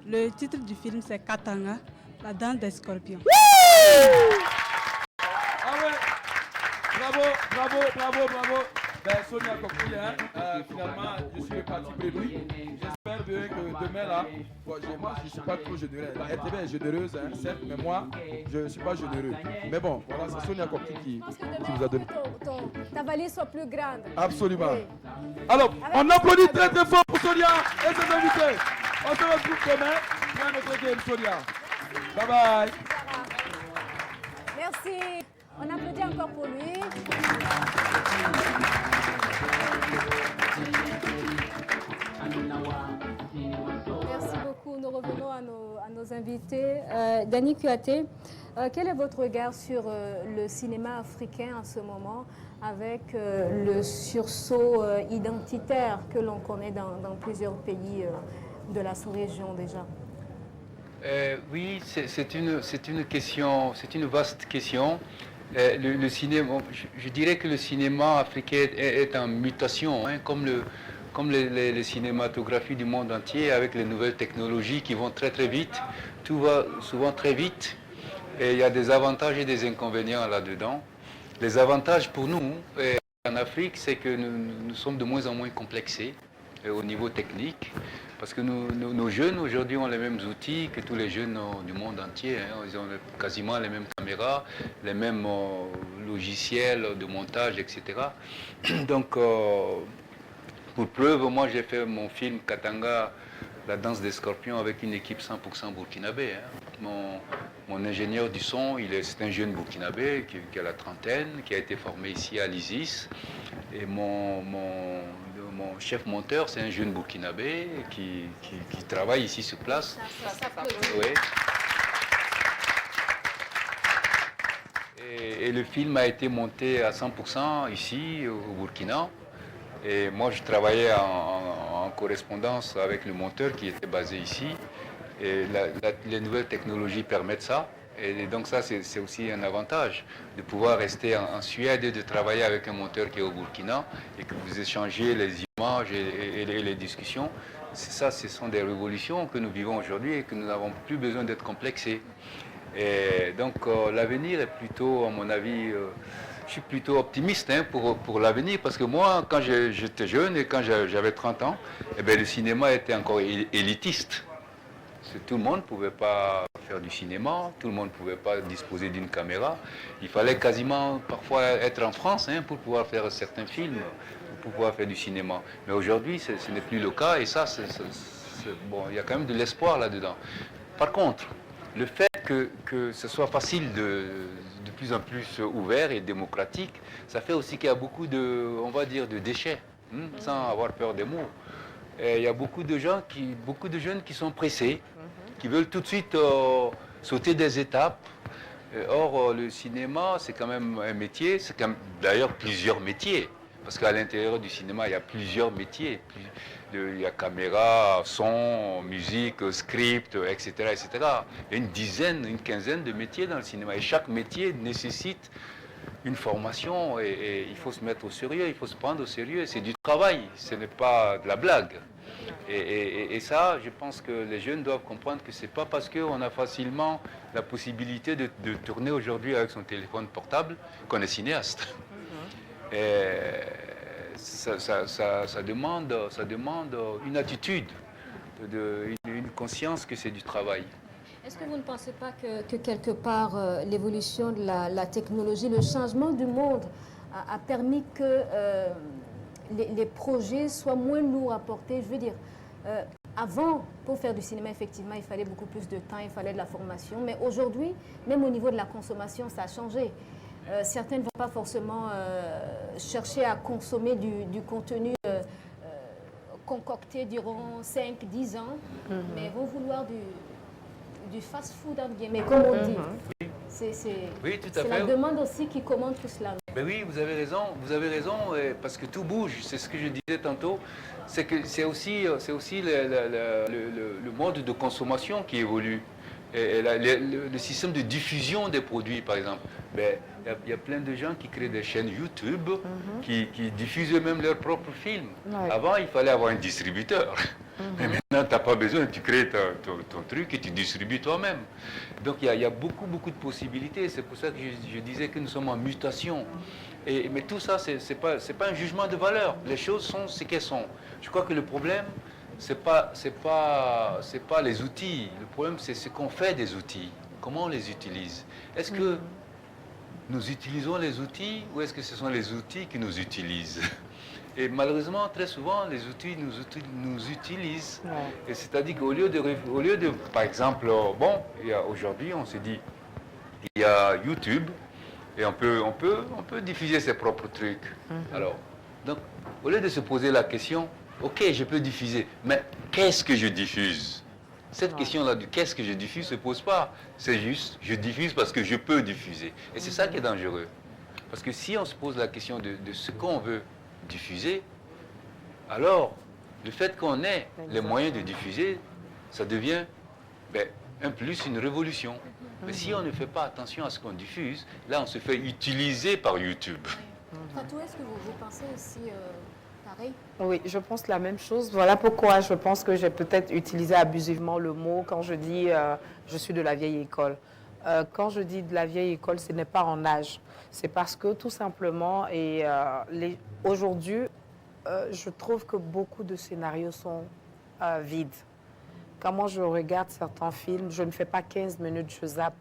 le titre du film c'est Katanga, la danse des scorpions. Ah ouais. Bravo. Ben, Sonia Kokti, hein, finalement, je suis reparti prédoui. J'espère bien que demain, là, bon, moi, je ne suis pas trop généreux. La RTB est généreuse, hein, certes, mais moi, je ne suis pas généreux. Mais bon, voilà, c'est Sonia Kokti qui vous a donné. Ta valise soit plus grande. Absolument. Oui. Alors, on applaudit très très fort pour Sonia et ses invités. On se retrouve demain pour un autre game, Sonia. Bye bye. Merci. On applaudit encore pour lui. Merci beaucoup. Nous revenons à nos invités. Dany Kouyaté, quel est votre regard sur le cinéma africain en ce moment avec le sursaut identitaire que l'on connaît dans plusieurs pays de la sous-région déjà? Oui, c'est une question, c'est une vaste question. Le cinéma, je dirais que le cinéma africain est en mutation, hein, comme les cinématographies du monde entier, avec les nouvelles technologies qui vont très très vite. Tout va souvent très vite et il y a des avantages et des inconvénients là-dedans. Les avantages pour nous en Afrique, c'est que nous sommes de moins en moins complexés au niveau technique. Parce que nos jeunes aujourd'hui ont les mêmes outils que tous les jeunes du monde entier. Hein. Ils ont quasiment les mêmes caméras, les mêmes logiciels de montage, etc. Donc, pour preuve, moi j'ai fait mon film Katanga, la danse des scorpions, avec une équipe 100% burkinabé. Hein. Mon ingénieur du son, c'est un jeune burkinabé qui a la trentaine, qui a été formé ici à l'ISIS. Et mon chef monteur, c'est un jeune burkinabé qui travaille ici sur place. Oui. Et le film a été monté à 100% ici au Burkina. Et moi, je travaillais en correspondance avec le monteur qui était basé ici. Et les nouvelles technologies permettent ça. Et donc ça, c'est aussi un avantage de pouvoir rester en Suède et de travailler avec un monteur qui est au Burkina et que vous échangez les images et les discussions. Ça, ce sont des révolutions que nous vivons aujourd'hui et que nous n'avons plus besoin d'être complexés. Et donc l'avenir est plutôt, à mon avis, je suis plutôt optimiste hein, pour l'avenir parce que moi, quand j'étais jeune et quand j'avais 30 ans, eh bien, le cinéma était encore élitiste. Tout le monde ne pouvait pas faire du cinéma, tout le monde ne pouvait pas disposer d'une caméra. Il fallait quasiment parfois être en France hein, pour pouvoir faire certains films, pour pouvoir faire du cinéma. Mais aujourd'hui, ce n'est plus le cas et ça, bon, il y a quand même de l'espoir là-dedans. Par contre, le fait que ce soit facile de plus en plus ouvert et démocratique, ça fait aussi qu'il y a beaucoup on va dire, de déchets, sans avoir peur des mots. Et il y a beaucoup de jeunes qui sont pressés, qui veulent tout de suite sauter des étapes. Or, le cinéma, c'est quand même un métier, c'est d'ailleurs plusieurs métiers. Parce qu'à l'intérieur du cinéma, il y a plusieurs métiers. Il y a caméra, son, musique, script, etc., etc. Il y a une dizaine, une quinzaine de métiers dans le cinéma. Et chaque métier nécessite une formation et il faut se mettre au sérieux, il faut se prendre au sérieux. C'est du travail, ce n'est pas de la blague. Et ça, je pense que les jeunes doivent comprendre que ce n'est pas parce qu'on a facilement la possibilité de tourner aujourd'hui avec son téléphone portable qu'on est cinéaste. Ça demande une attitude, une conscience que c'est du travail. Est-ce que vous ne pensez pas que quelque part l'évolution de la technologie, le changement du monde a permis que les projets soient moins lourds à porter? Je veux dire, avant, pour faire du cinéma, effectivement, il fallait beaucoup plus de temps, il fallait de la formation. Mais aujourd'hui, même au niveau de la consommation, ça a changé. Certains ne vont pas forcément chercher à consommer du contenu concocté durant 5-10 ans, mais vont vouloir du fast-food, entre guillemets, comme on dit. Oui, tout à fait. C'est la demande aussi qui commande tout cela. Ben oui, vous avez raison, parce que tout bouge, c'est ce que je disais tantôt, c'est aussi le mode de consommation qui évolue. Et le système de diffusion des produits, par exemple. Ben, il y a plein de gens qui créent des chaînes YouTube, qui diffusent eux-mêmes leurs propres films. Ouais. Avant, il fallait avoir un distributeur. Mais maintenant, tu n'as pas besoin, tu crées ton truc et tu distribues toi-même. Donc, il y a beaucoup de possibilités. C'est pour ça que je disais que nous sommes en mutation. Mais tout ça, ce n'est pas un jugement de valeur. Les choses sont ce qu'elles sont. Je crois que le problème, c'est pas les outils. Le problème, c'est ce qu'on fait des outils. Comment on les utilise. Est-ce que nous utilisons les outils ou est-ce que ce sont les outils qui nous utilisent? Et malheureusement, très souvent, les outils nous utilisent. Ouais. Et c'est-à-dire qu'au lieu de, par exemple, bon, aujourd'hui, on se dit, il y a YouTube, Et on peut diffuser ses propres trucs. Alors, donc, au lieu de se poser la question, ok, je peux diffuser, mais qu'est-ce que je diffuse? Cette question-là du qu'est-ce que je diffuse ne se pose pas. C'est juste, je diffuse parce que je peux diffuser. Et c'est ça qui est dangereux. Parce que si on se pose la question de ce qu'on veut diffuser, alors le fait qu'on ait les moyens de diffuser, ça devient un plus, une révolution. Mais si on ne fait pas attention à ce qu'on diffuse, là on se fait utiliser par YouTube. Fatou, est-ce que vous pensez aussi pareil? Oui, je pense la même chose. Voilà pourquoi je pense que j'ai peut-être utilisé abusivement le mot quand je dis je suis de la vieille école. Quand je dis de la vieille école, ce n'est pas en âge. C'est parce que tout simplement, aujourd'hui, je trouve que beaucoup de scénarios sont vides. Quand moi je regarde certains films, je ne fais pas 15 minutes, je zappe.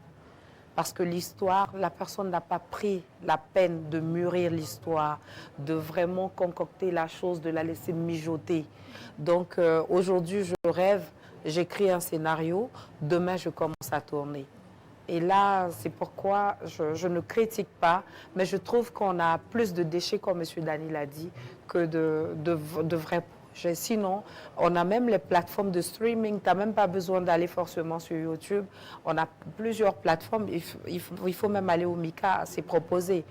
Parce que l'histoire, la personne n'a pas pris la peine de mûrir l'histoire, de vraiment concocter la chose, de la laisser mijoter. Donc aujourd'hui, je rêve, j'écris un scénario, demain je commence à tourner. Et là, c'est pourquoi je ne critique pas, mais je trouve qu'on a plus de déchets, comme M. Dani l'a dit, que de vrais projets. Sinon, on a même les plateformes de streaming. Tu n'as même pas besoin d'aller forcément sur YouTube. On a plusieurs plateformes. Il faut même aller au Mika, c'est proposé.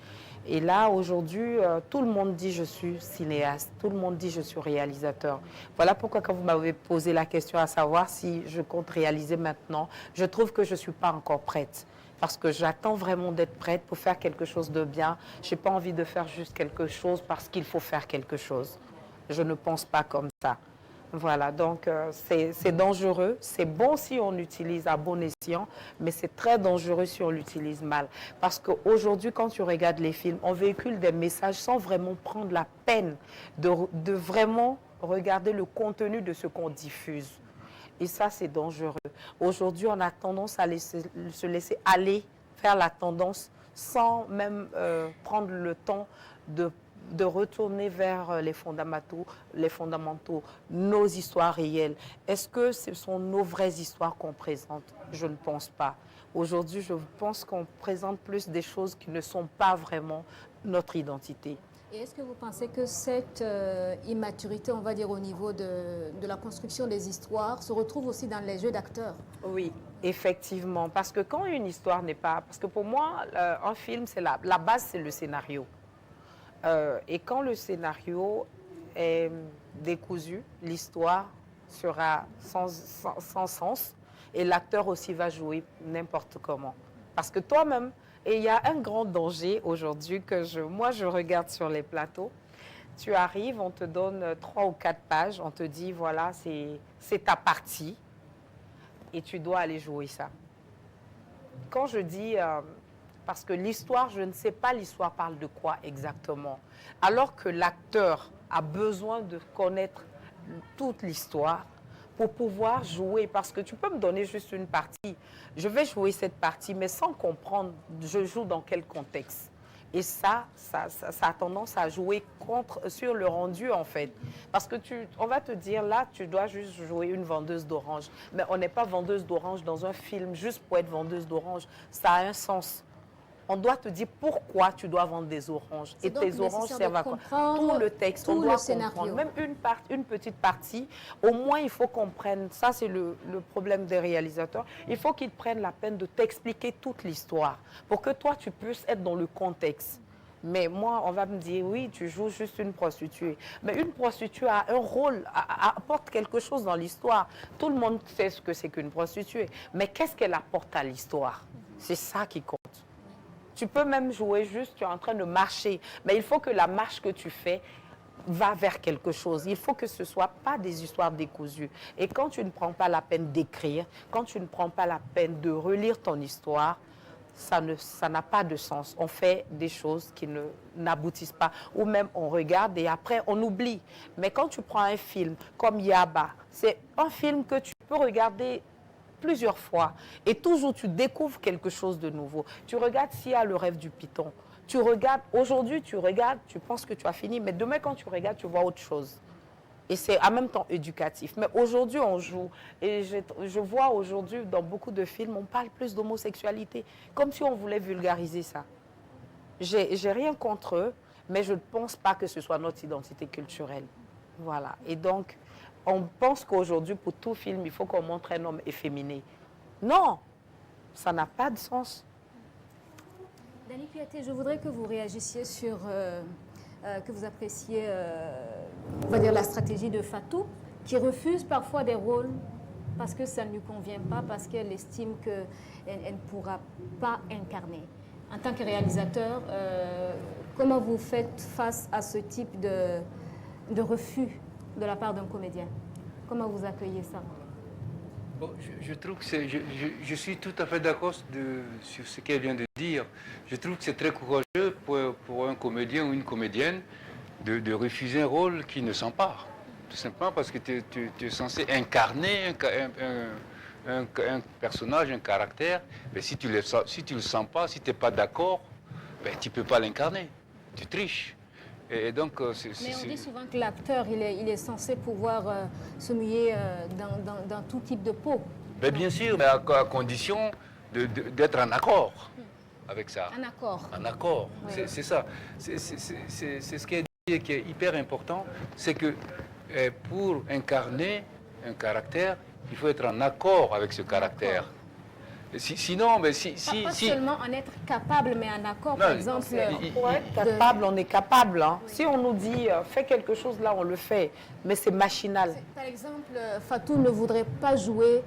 Et là, aujourd'hui, tout le monde dit je suis cinéaste, tout le monde dit je suis réalisateur. Voilà pourquoi quand vous m'avez posé la question à savoir si je compte réaliser maintenant, je trouve que je ne suis pas encore prête. Parce que j'attends vraiment d'être prête pour faire quelque chose de bien. Je n'ai pas envie de faire juste quelque chose parce qu'il faut faire quelque chose. Je ne pense pas comme ça. Voilà, donc c'est dangereux. C'est bon si on l'utilise à bon escient, mais c'est très dangereux si on l'utilise mal. Parce qu'aujourd'hui, quand tu regardes les films, on véhicule des messages sans vraiment prendre la peine de vraiment regarder le contenu de ce qu'on diffuse. Et ça, c'est dangereux. Aujourd'hui, on a tendance à se laisser aller vers la tendance sans même prendre le temps de retourner vers les fondamentaux, nos histoires réelles. Est-ce que ce sont nos vraies histoires qu'on présente? Je ne pense pas. Aujourd'hui, je pense qu'on présente plus des choses qui ne sont pas vraiment notre identité. Et est-ce que vous pensez que cette immaturité, on va dire au niveau de la construction des histoires, se retrouve aussi dans les jeux d'acteurs? Oui, effectivement. Parce que quand une histoire n'est pas... Parce que pour moi, un film, c'est la base, c'est le scénario. Et quand le scénario est décousu, l'histoire sera sans sens et l'acteur aussi va jouer n'importe comment. Parce que toi-même, et il y a un grand danger aujourd'hui que moi je regarde sur les plateaux, tu arrives, on te donne 3 ou 4 pages, on te dit voilà, c'est ta partie et tu dois aller jouer ça. Quand je dis... parce que l'histoire, je ne sais pas l'histoire parle de quoi exactement. Alors que l'acteur a besoin de connaître toute l'histoire pour pouvoir jouer. Parce que tu peux me donner juste une partie. Je vais jouer cette partie, mais sans comprendre je joue dans quel contexte. Et ça a tendance à jouer sur le rendu, en fait. Parce que on va te dire, là, tu dois juste jouer une vendeuse d'orange. Mais on n'est pas vendeuse d'orange dans un film juste pour être vendeuse d'orange. Ça a un sens. On doit te dire pourquoi tu dois vendre des oranges. Et tes oranges servent à quoi? Tout le texte, on doit comprendre. Même une petite partie, au moins il faut qu'on prenne, ça c'est le problème des réalisateurs, il faut qu'ils prennent la peine de t'expliquer toute l'histoire pour que toi tu puisses être dans le contexte. Mais moi, on va me dire, oui, tu joues juste une prostituée. Mais une prostituée a un rôle, apporte quelque chose dans l'histoire. Tout le monde sait ce que c'est qu'une prostituée. Mais qu'est-ce qu'elle apporte à l'histoire? C'est ça qui compte. Tu peux même jouer juste, tu es en train de marcher. Mais il faut que la marche que tu fais va vers quelque chose. Il faut que ce ne soit pas des histoires décousues. Et quand tu ne prends pas la peine d'écrire, quand tu ne prends pas la peine de relire ton histoire, ça n'a pas de sens. On fait des choses qui n'aboutissent pas. Ou même on regarde et après on oublie. Mais quand tu prends un film comme Yaba, c'est un film que tu peux regarder plusieurs fois et toujours tu découvres quelque chose de nouveau. Tu regardes s'il y a le rêve du python. Tu regardes, aujourd'hui tu regardes, tu penses que tu as fini, mais demain quand tu regardes, tu vois autre chose. Et c'est en même temps éducatif. Mais aujourd'hui on joue, et je vois aujourd'hui dans beaucoup de films, on parle plus d'homosexualité, comme si on voulait vulgariser ça. J'ai rien contre eux, mais je ne pense pas que ce soit notre identité culturelle. Voilà. Et donc, on pense qu'aujourd'hui, pour tout film, il faut qu'on montre un homme efféminé. Non, ça n'a pas de sens. Dani Piaté, je voudrais que vous réagissiez sur, que vous appréciez, on va dire, la stratégie de Fatou, qui refuse parfois des rôles parce que ça ne lui convient pas, parce qu'elle estime qu'elle ne pourra pas incarner. En tant que réalisateur, comment vous faites face à ce type de refus de la part d'un comédien? Comment vous accueillez ça? Bon, je trouve que je suis tout à fait d'accord sur ce qu'elle vient de dire. Je trouve que c'est très courageux pour un comédien ou une comédienne de refuser un rôle qui ne s'empare. Tout simplement parce que tu es censé incarner un personnage, un caractère. Mais si tu ne le sens pas, si tu n'es pas d'accord, ben, tu ne peux pas l'incarner. Tu triches. Et donc, mais on dit souvent que l'acteur, il est censé pouvoir se mouiller dans tout type de peau. Ben, bien sûr, mais à condition d'être en accord avec ça. En accord. En accord, oui. C'est ça. C'est ce qui est hyper important, c'est que pour incarner un caractère, il faut être en accord avec ce caractère. Sinon, mais pas seulement en être capable, mais en accord, par exemple. Pour être capable, on est capable. Hein. Si on nous dit fais quelque chose, là, on le fait. Mais c'est machinal. Par exemple, Fatou ne voudrait pas jouer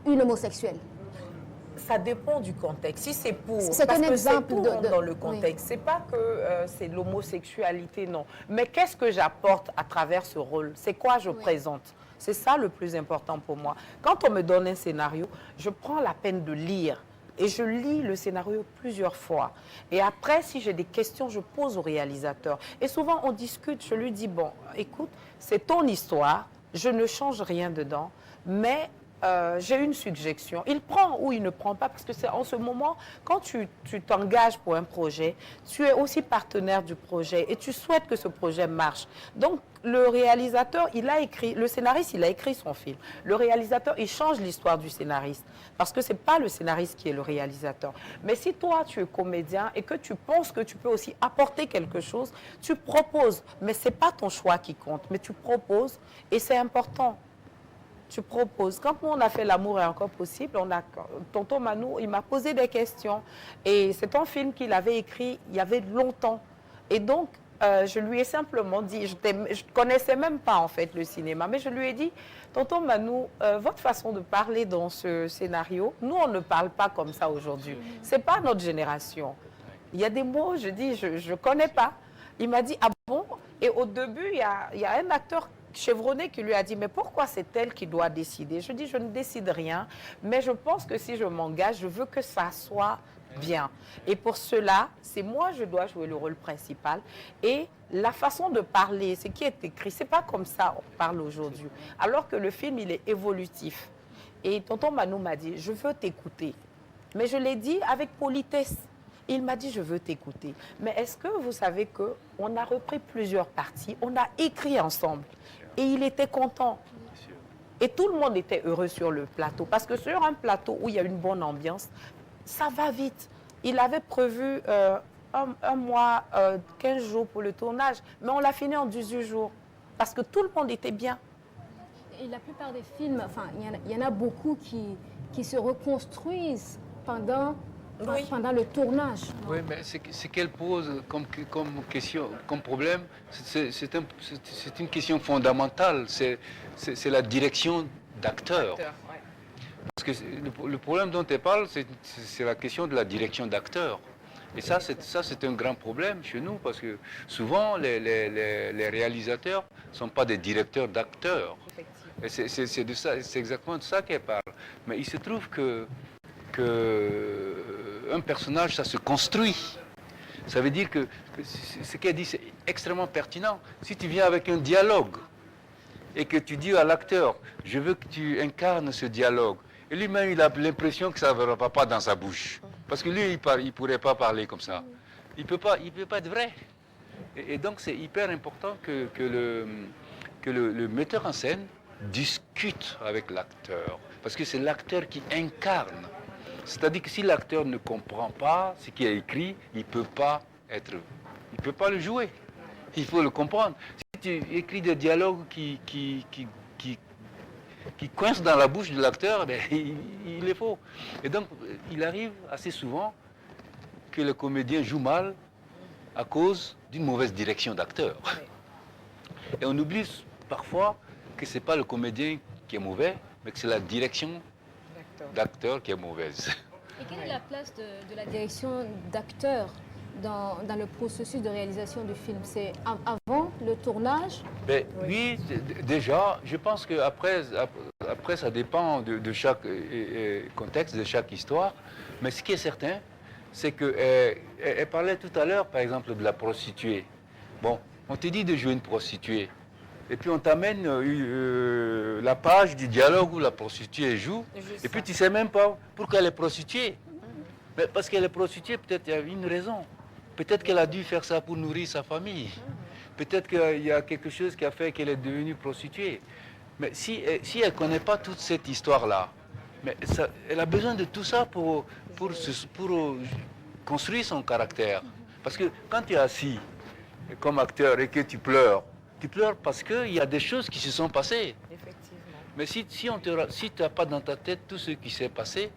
une homosexuelle. Ça dépend du contexte. Si c'est pour... C'est un exemple dans le contexte. Oui. C'est pas que c'est l'homosexualité, non. Mais qu'est-ce que j'apporte à travers ce rôle? C'est quoi je présente? C'est ça le plus important pour moi. Quand on me donne un scénario, je prends la peine de lire. Et je lis le scénario plusieurs fois. Et après, si j'ai des questions, je pose au réalisateur. Et souvent, on discute. Je lui dis, bon, écoute, c'est ton histoire. Je ne change rien dedans. Mais... j'ai une suggestion. Il prend ou il ne prend pas, parce que c'est en ce moment, quand tu t'engages pour un projet, tu es aussi partenaire du projet et tu souhaites que ce projet marche. Donc, le réalisateur, le scénariste, il a écrit son film. Le réalisateur, il change l'histoire du scénariste, parce que ce n'est pas le scénariste qui est le réalisateur. Mais si toi, tu es comédien et que tu penses que tu peux aussi apporter quelque chose, tu proposes. Mais ce n'est pas ton choix qui compte, mais tu proposes et c'est important. Tu proposes. Quand on a fait L'amour est encore possible, tonton Manou, il m'a posé des questions. Et c'est un film qu'il avait écrit il y avait longtemps. Et donc, je lui ai simplement dit, je ne connaissais même pas en fait le cinéma, mais je lui ai dit, tonton Manou, votre façon de parler dans ce scénario, nous on ne parle pas comme ça aujourd'hui. Ce n'est pas notre génération. Il y a des mots, je dis, je ne connais pas. Il m'a dit, ah bon? Et au début, il y a un acteur chevronné qui lui a dit, mais pourquoi c'est elle qui doit décider? Je dis, je ne décide rien, mais je pense que si je m'engage, je veux que ça soit bien. Et pour cela, c'est moi, je dois jouer le rôle principal. Et la façon de parler, ce qui est écrit, c'est pas comme ça on parle aujourd'hui. Alors que le film, il est évolutif. Et tonton Manou m'a dit, je veux t'écouter. Mais je l'ai dit avec politesse. Il m'a dit, je veux t'écouter. Mais est-ce que vous savez qu'on a repris plusieurs parties, on a écrit ensemble. Et il était content. Et tout le monde était heureux sur le plateau. Parce que sur un plateau où il y a une bonne ambiance, ça va vite. Il avait prévu un mois, 15 jours pour le tournage. Mais on l'a fini en 18 jours. Parce que tout le monde était bien. Et la plupart des films, enfin, il y en a beaucoup qui se reconstruisent pendant le tournage. Oui, mais ce qu'elle pose comme question, comme problème, c'est une question fondamentale. C'est la direction d'acteur. Parce que le problème dont elle parle, c'est la question de la direction d'acteur. Et ça, c'est un grand problème chez nous, parce que souvent, les réalisateurs ne sont pas des directeurs d'acteurs. C'est exactement de ça qu'elle parle. Mais il se trouve que un personnage, ça se construit. Ça veut dire que ce qu'elle dit, c'est extrêmement pertinent. Si tu viens avec un dialogue et que tu dis à l'acteur, je veux que tu incarnes ce dialogue, et lui-même, il a l'impression que ça ne va pas dans sa bouche. Parce que lui, il ne pourrait pas parler comme ça. Il ne peut pas être vrai. Et donc, c'est hyper important que le metteur en scène discute avec l'acteur. Parce que c'est l'acteur qui incarne. C'est-à-dire que si l'acteur ne comprend pas ce qu'il a écrit, il ne peut pas le jouer. Il faut le comprendre. Si tu écris des dialogues qui coincent dans la bouche de l'acteur, ben, il est faux. Et donc, il arrive assez souvent que le comédien joue mal à cause d'une mauvaise direction d'acteur. Et on oublie parfois que ce n'est pas le comédien qui est mauvais, mais que c'est la direction d'acteur qui est mauvaise. Et quelle est la place de la direction d'acteur dans le processus de réalisation du film? C'est avant le tournage? Ben, oui, déjà, je pense qu'après, ça dépend de chaque contexte, de chaque histoire. Mais ce qui est certain, c'est qu'elle parlait tout à l'heure, par exemple, de la prostituée. Bon, on te dit de jouer une prostituée. Et puis on t'amène la page du dialogue où la prostituée joue. Et puis tu ne sais même pas pourquoi elle est prostituée. Mais parce qu'elle est prostituée, peut-être il y a une raison. Peut-être qu'elle a dû faire ça pour nourrir sa famille. Peut-être qu'il y a quelque chose qui a fait qu'elle est devenue prostituée. Mais si elle ne connaît pas toute cette histoire-là, elle a besoin de tout ça pour construire son caractère. Parce que quand tu es assis comme acteur et que tu pleures parce qu'il y a des choses qui se sont passées. Effectivement. Mais si tu n'as pas dans ta tête tout ce qui s'est passé,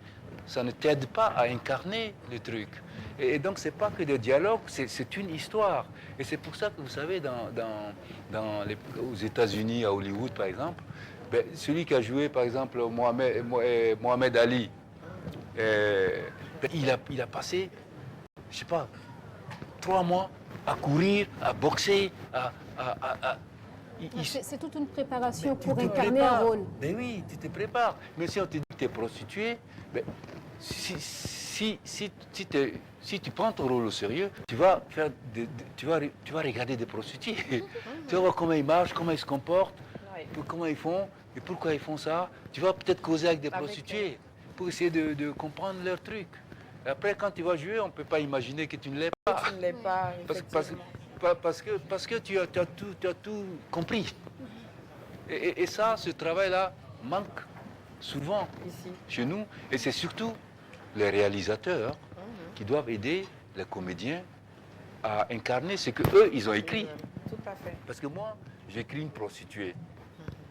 ça ne t'aide pas à incarner le truc. Et donc, ce n'est pas que des dialogues, c'est une histoire. Et c'est pour ça que, vous savez, aux États-Unis, à Hollywood, par exemple, ben, celui qui a joué, par exemple, Mohamed Ali, ben, il a passé, je ne sais pas, 3 mois à courir, à boxer, c'est toute une préparation pour incarner un rôle. Ben oui, tu te prépares. Mais si on te dit que tu es prostituée, ben, si tu prends ton rôle au sérieux, tu vas regarder des prostituées. Tu vas voir comment ils marchent, comment ils se comportent, comment ils font et pourquoi ils font ça. Tu vas peut-être causer avec des prostituées pour essayer de comprendre leur truc. Et après, quand tu vas jouer, on ne peut pas imaginer que tu ne l'es pas. Tu ne l'es pas, parce que tu as tout compris. Et ça, ce travail-là manque souvent ici chez nous. Et c'est surtout les réalisateurs qui doivent aider les comédiens à incarner ce qu'eux, ils ont écrit. Tout à fait. Parce que moi, j'écris une prostituée.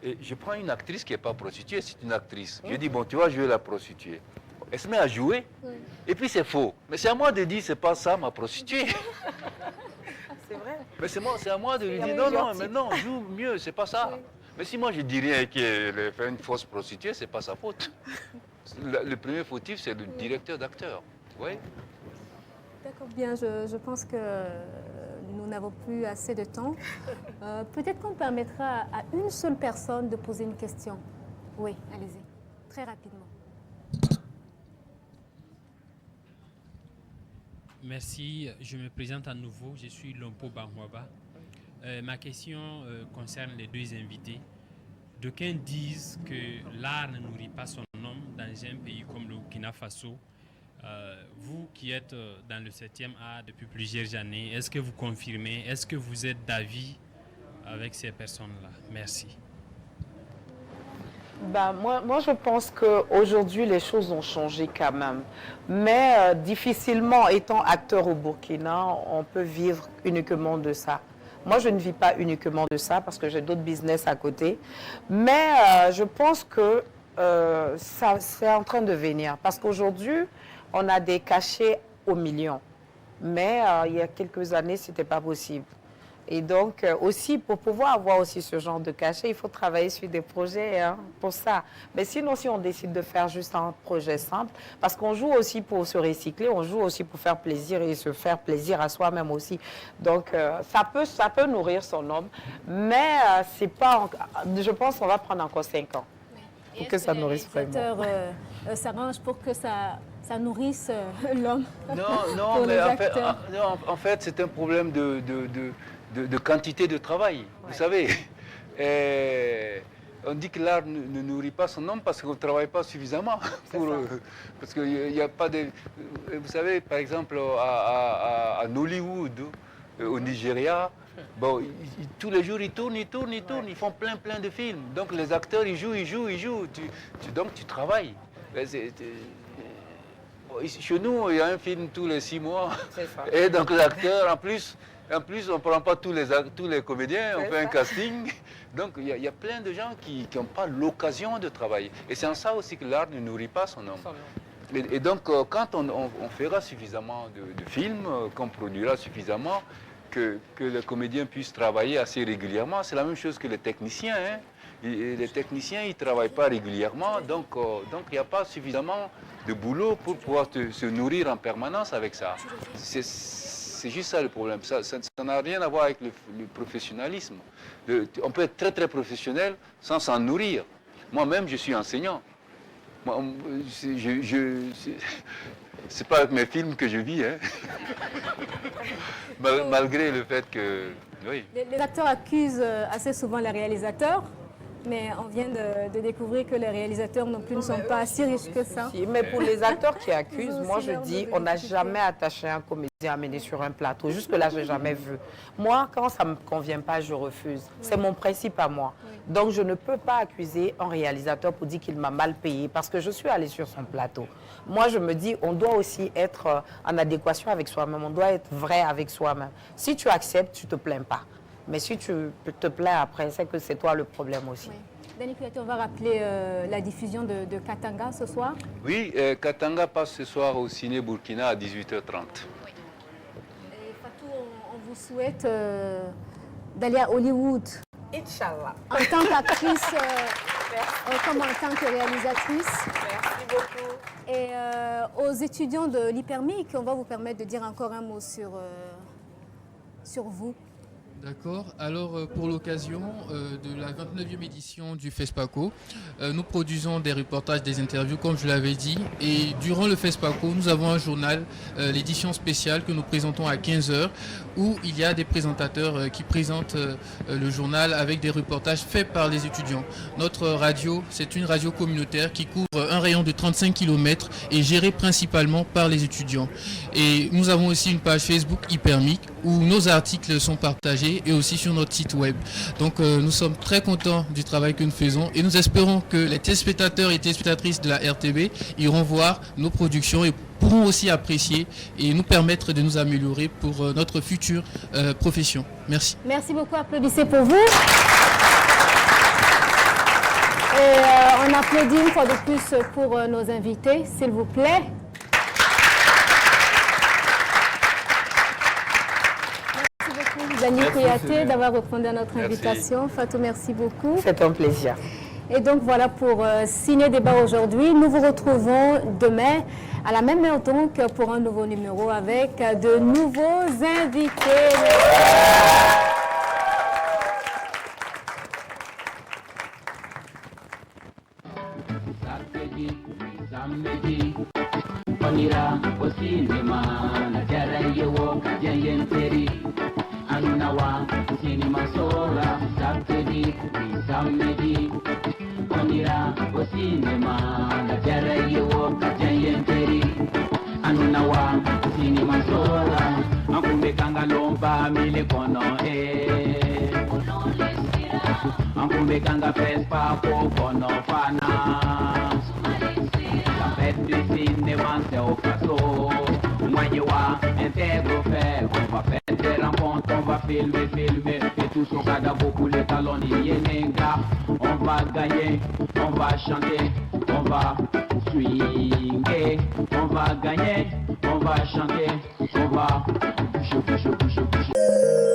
Et je prends une actrice qui n'est pas prostituée, c'est une actrice. Je dis, bon, tu vas jouer la prostituée. Elle se met à jouer, et puis c'est faux. Mais c'est à moi de dire, c'est pas ça ma prostituée. C'est vrai. Mais c'est à moi de lui dire, non, joue mieux, c'est pas ça. Mais si moi je dis rien et qu'elle fait une fausse prostituée, c'est pas sa faute. Le premier fautif, c'est le directeur d'acteur. Oui. D'accord, bien, je pense que nous n'avons plus assez de temps. Peut-être qu'on permettra à une seule personne de poser une question. Oui, allez-y, très rapidement. Merci, je me présente à nouveau, je suis Lompo Banwaba. Ma question concerne les deux invités. D'aucuns disent que l'art ne nourrit pas son homme dans un pays comme le Burkina Faso. Vous qui êtes dans le 7e art depuis plusieurs années, est-ce que vous confirmez, est-ce que vous êtes d'avis avec ces personnes-là? Merci. Ben, moi, je pense qu'aujourd'hui, les choses ont changé quand même. Mais difficilement, étant acteur au Burkina, on peut vivre uniquement de ça. Moi, je ne vis pas uniquement de ça parce que j'ai d'autres business à côté. Mais je pense que ça, c'est en train de venir. Parce qu'aujourd'hui, on a des cachets aux millions. Mais il y a quelques années, ce n'était pas possible. Et donc, aussi, pour pouvoir avoir aussi ce genre de cachet, il faut travailler sur des projets pour ça. Mais sinon, si on décide de faire juste un projet simple, parce qu'on joue aussi pour se recycler, on joue aussi pour faire plaisir et se faire plaisir à soi-même aussi. Donc, ça peut nourrir son homme, mais c'est pas, je pense qu'on va prendre encore 5 ans pour que ça nourrisse vraiment. Les réalisateurs s'arrangent pour que ça nourrisse l'homme. Non, mais en fait, c'est un problème de quantité de travail, vous savez. On dit que l'art ne nourrit pas son homme parce qu'on ne travaille pas suffisamment. Parce qu'il n'y a pas de... Vous savez, par exemple, à Nollywood, au Nigeria, bon, tous les jours, ils tournent, ils font plein de films. Donc les acteurs, ils jouent. Donc tu travailles. chez nous, il y a un film tous les 6 mois. C'est ça. Et donc l'acteur, en plus, on ne prend pas tous les comédiens, on fait un casting. Donc il y a plein de gens qui n'ont pas l'occasion de travailler. Et c'est en ça aussi que l'art ne nourrit pas son homme. Et donc quand on fera suffisamment de films, qu'on produira suffisamment, que les comédiens puissent travailler assez régulièrement, c'est la même chose que les techniciens. Hein. Les techniciens, ils ne travaillent pas régulièrement, donc il n'y a pas suffisamment de boulot pour pouvoir se nourrir en permanence avec ça. C'est juste ça le problème. Ça n'a rien à voir avec le professionnalisme. On peut être très très professionnel sans s'en nourrir. Moi-même, je suis enseignant. C'est pas avec mes films que je vis, hein. Malgré le fait que... Oui. Les acteurs accusent assez souvent les réalisateurs. Mais on vient de découvrir que les réalisateurs non plus ne sont pas si riches que ça. Mais pour les acteurs qui accusent, moi je dis, on n'a jamais attaché un comédien à mener sur un plateau. Jusque-là, je n'ai jamais vu. Moi, quand ça ne me convient pas, je refuse. C'est mon principe à moi. Donc je ne peux pas accuser un réalisateur pour dire qu'il m'a mal payé parce que je suis allée sur son plateau. Moi, je me dis, on doit aussi être en adéquation avec soi-même. On doit être vrai avec soi-même. Si tu acceptes, tu ne te plains pas. Mais si tu te plains après, c'est que c'est toi le problème aussi. Oui. Dany Kouyaté, on va rappeler la diffusion de Katanga ce soir. Oui, Katanga passe ce soir au Ciné Burkina à 18h30. Oui. Et Fatou, on vous souhaite d'aller à Hollywood. Inch'Allah. En tant qu'actrice, comme en tant que réalisatrice. Merci beaucoup. Et aux étudiants de l'Hypermic, on va vous permettre de dire encore un mot sur vous. D'accord. Alors, pour l'occasion de la 29e édition du FESPACO, nous produisons des reportages, des interviews, comme je l'avais dit. Et durant le FESPACO, nous avons un journal, l'édition spéciale que nous présentons à 15h, où il y a des présentateurs qui présentent le journal avec des reportages faits par les étudiants. Notre radio, c'est une radio communautaire qui couvre un rayon de 35 km et gérée principalement par les étudiants. Et nous avons aussi une page Facebook Hypermic où nos articles sont partagés et aussi sur notre site web. Donc nous sommes très contents du travail que nous faisons et nous espérons que les téléspectateurs et téléspectatrices de la RTB iront voir nos productions et pourront aussi apprécier et nous permettre de nous améliorer pour notre future profession. Merci. Merci beaucoup, applaudissez pour vous. Et on applaudit une fois de plus pour nos invités, s'il vous plaît. Dany Kouyaté d'avoir répondu à notre invitation. Fatou, merci beaucoup. C'est un plaisir. Et donc voilà pour Ciné Débat aujourd'hui. Nous vous retrouvons demain à la même heure donc pour un nouveau numéro avec de nouveaux invités. On ira au cinéma, la jarayewo kajayenteri. Anunawa, cinéma sora, samedi. On ira au cinéma, la jarayewo kajayenteri. Anunawa, cinéma sora, ankumbe kangalomba mile kono ankumbe kanga fespa kono fana. La fête du cinéma c'est au Faso. Moyewa, intègre fait. On va faire des rencontres, on va filmer. Et tout son cadavre pour les talons Yenenga. On va gagner, on va chanter, on va swinger. On va gagner, on va chanter, on va choper.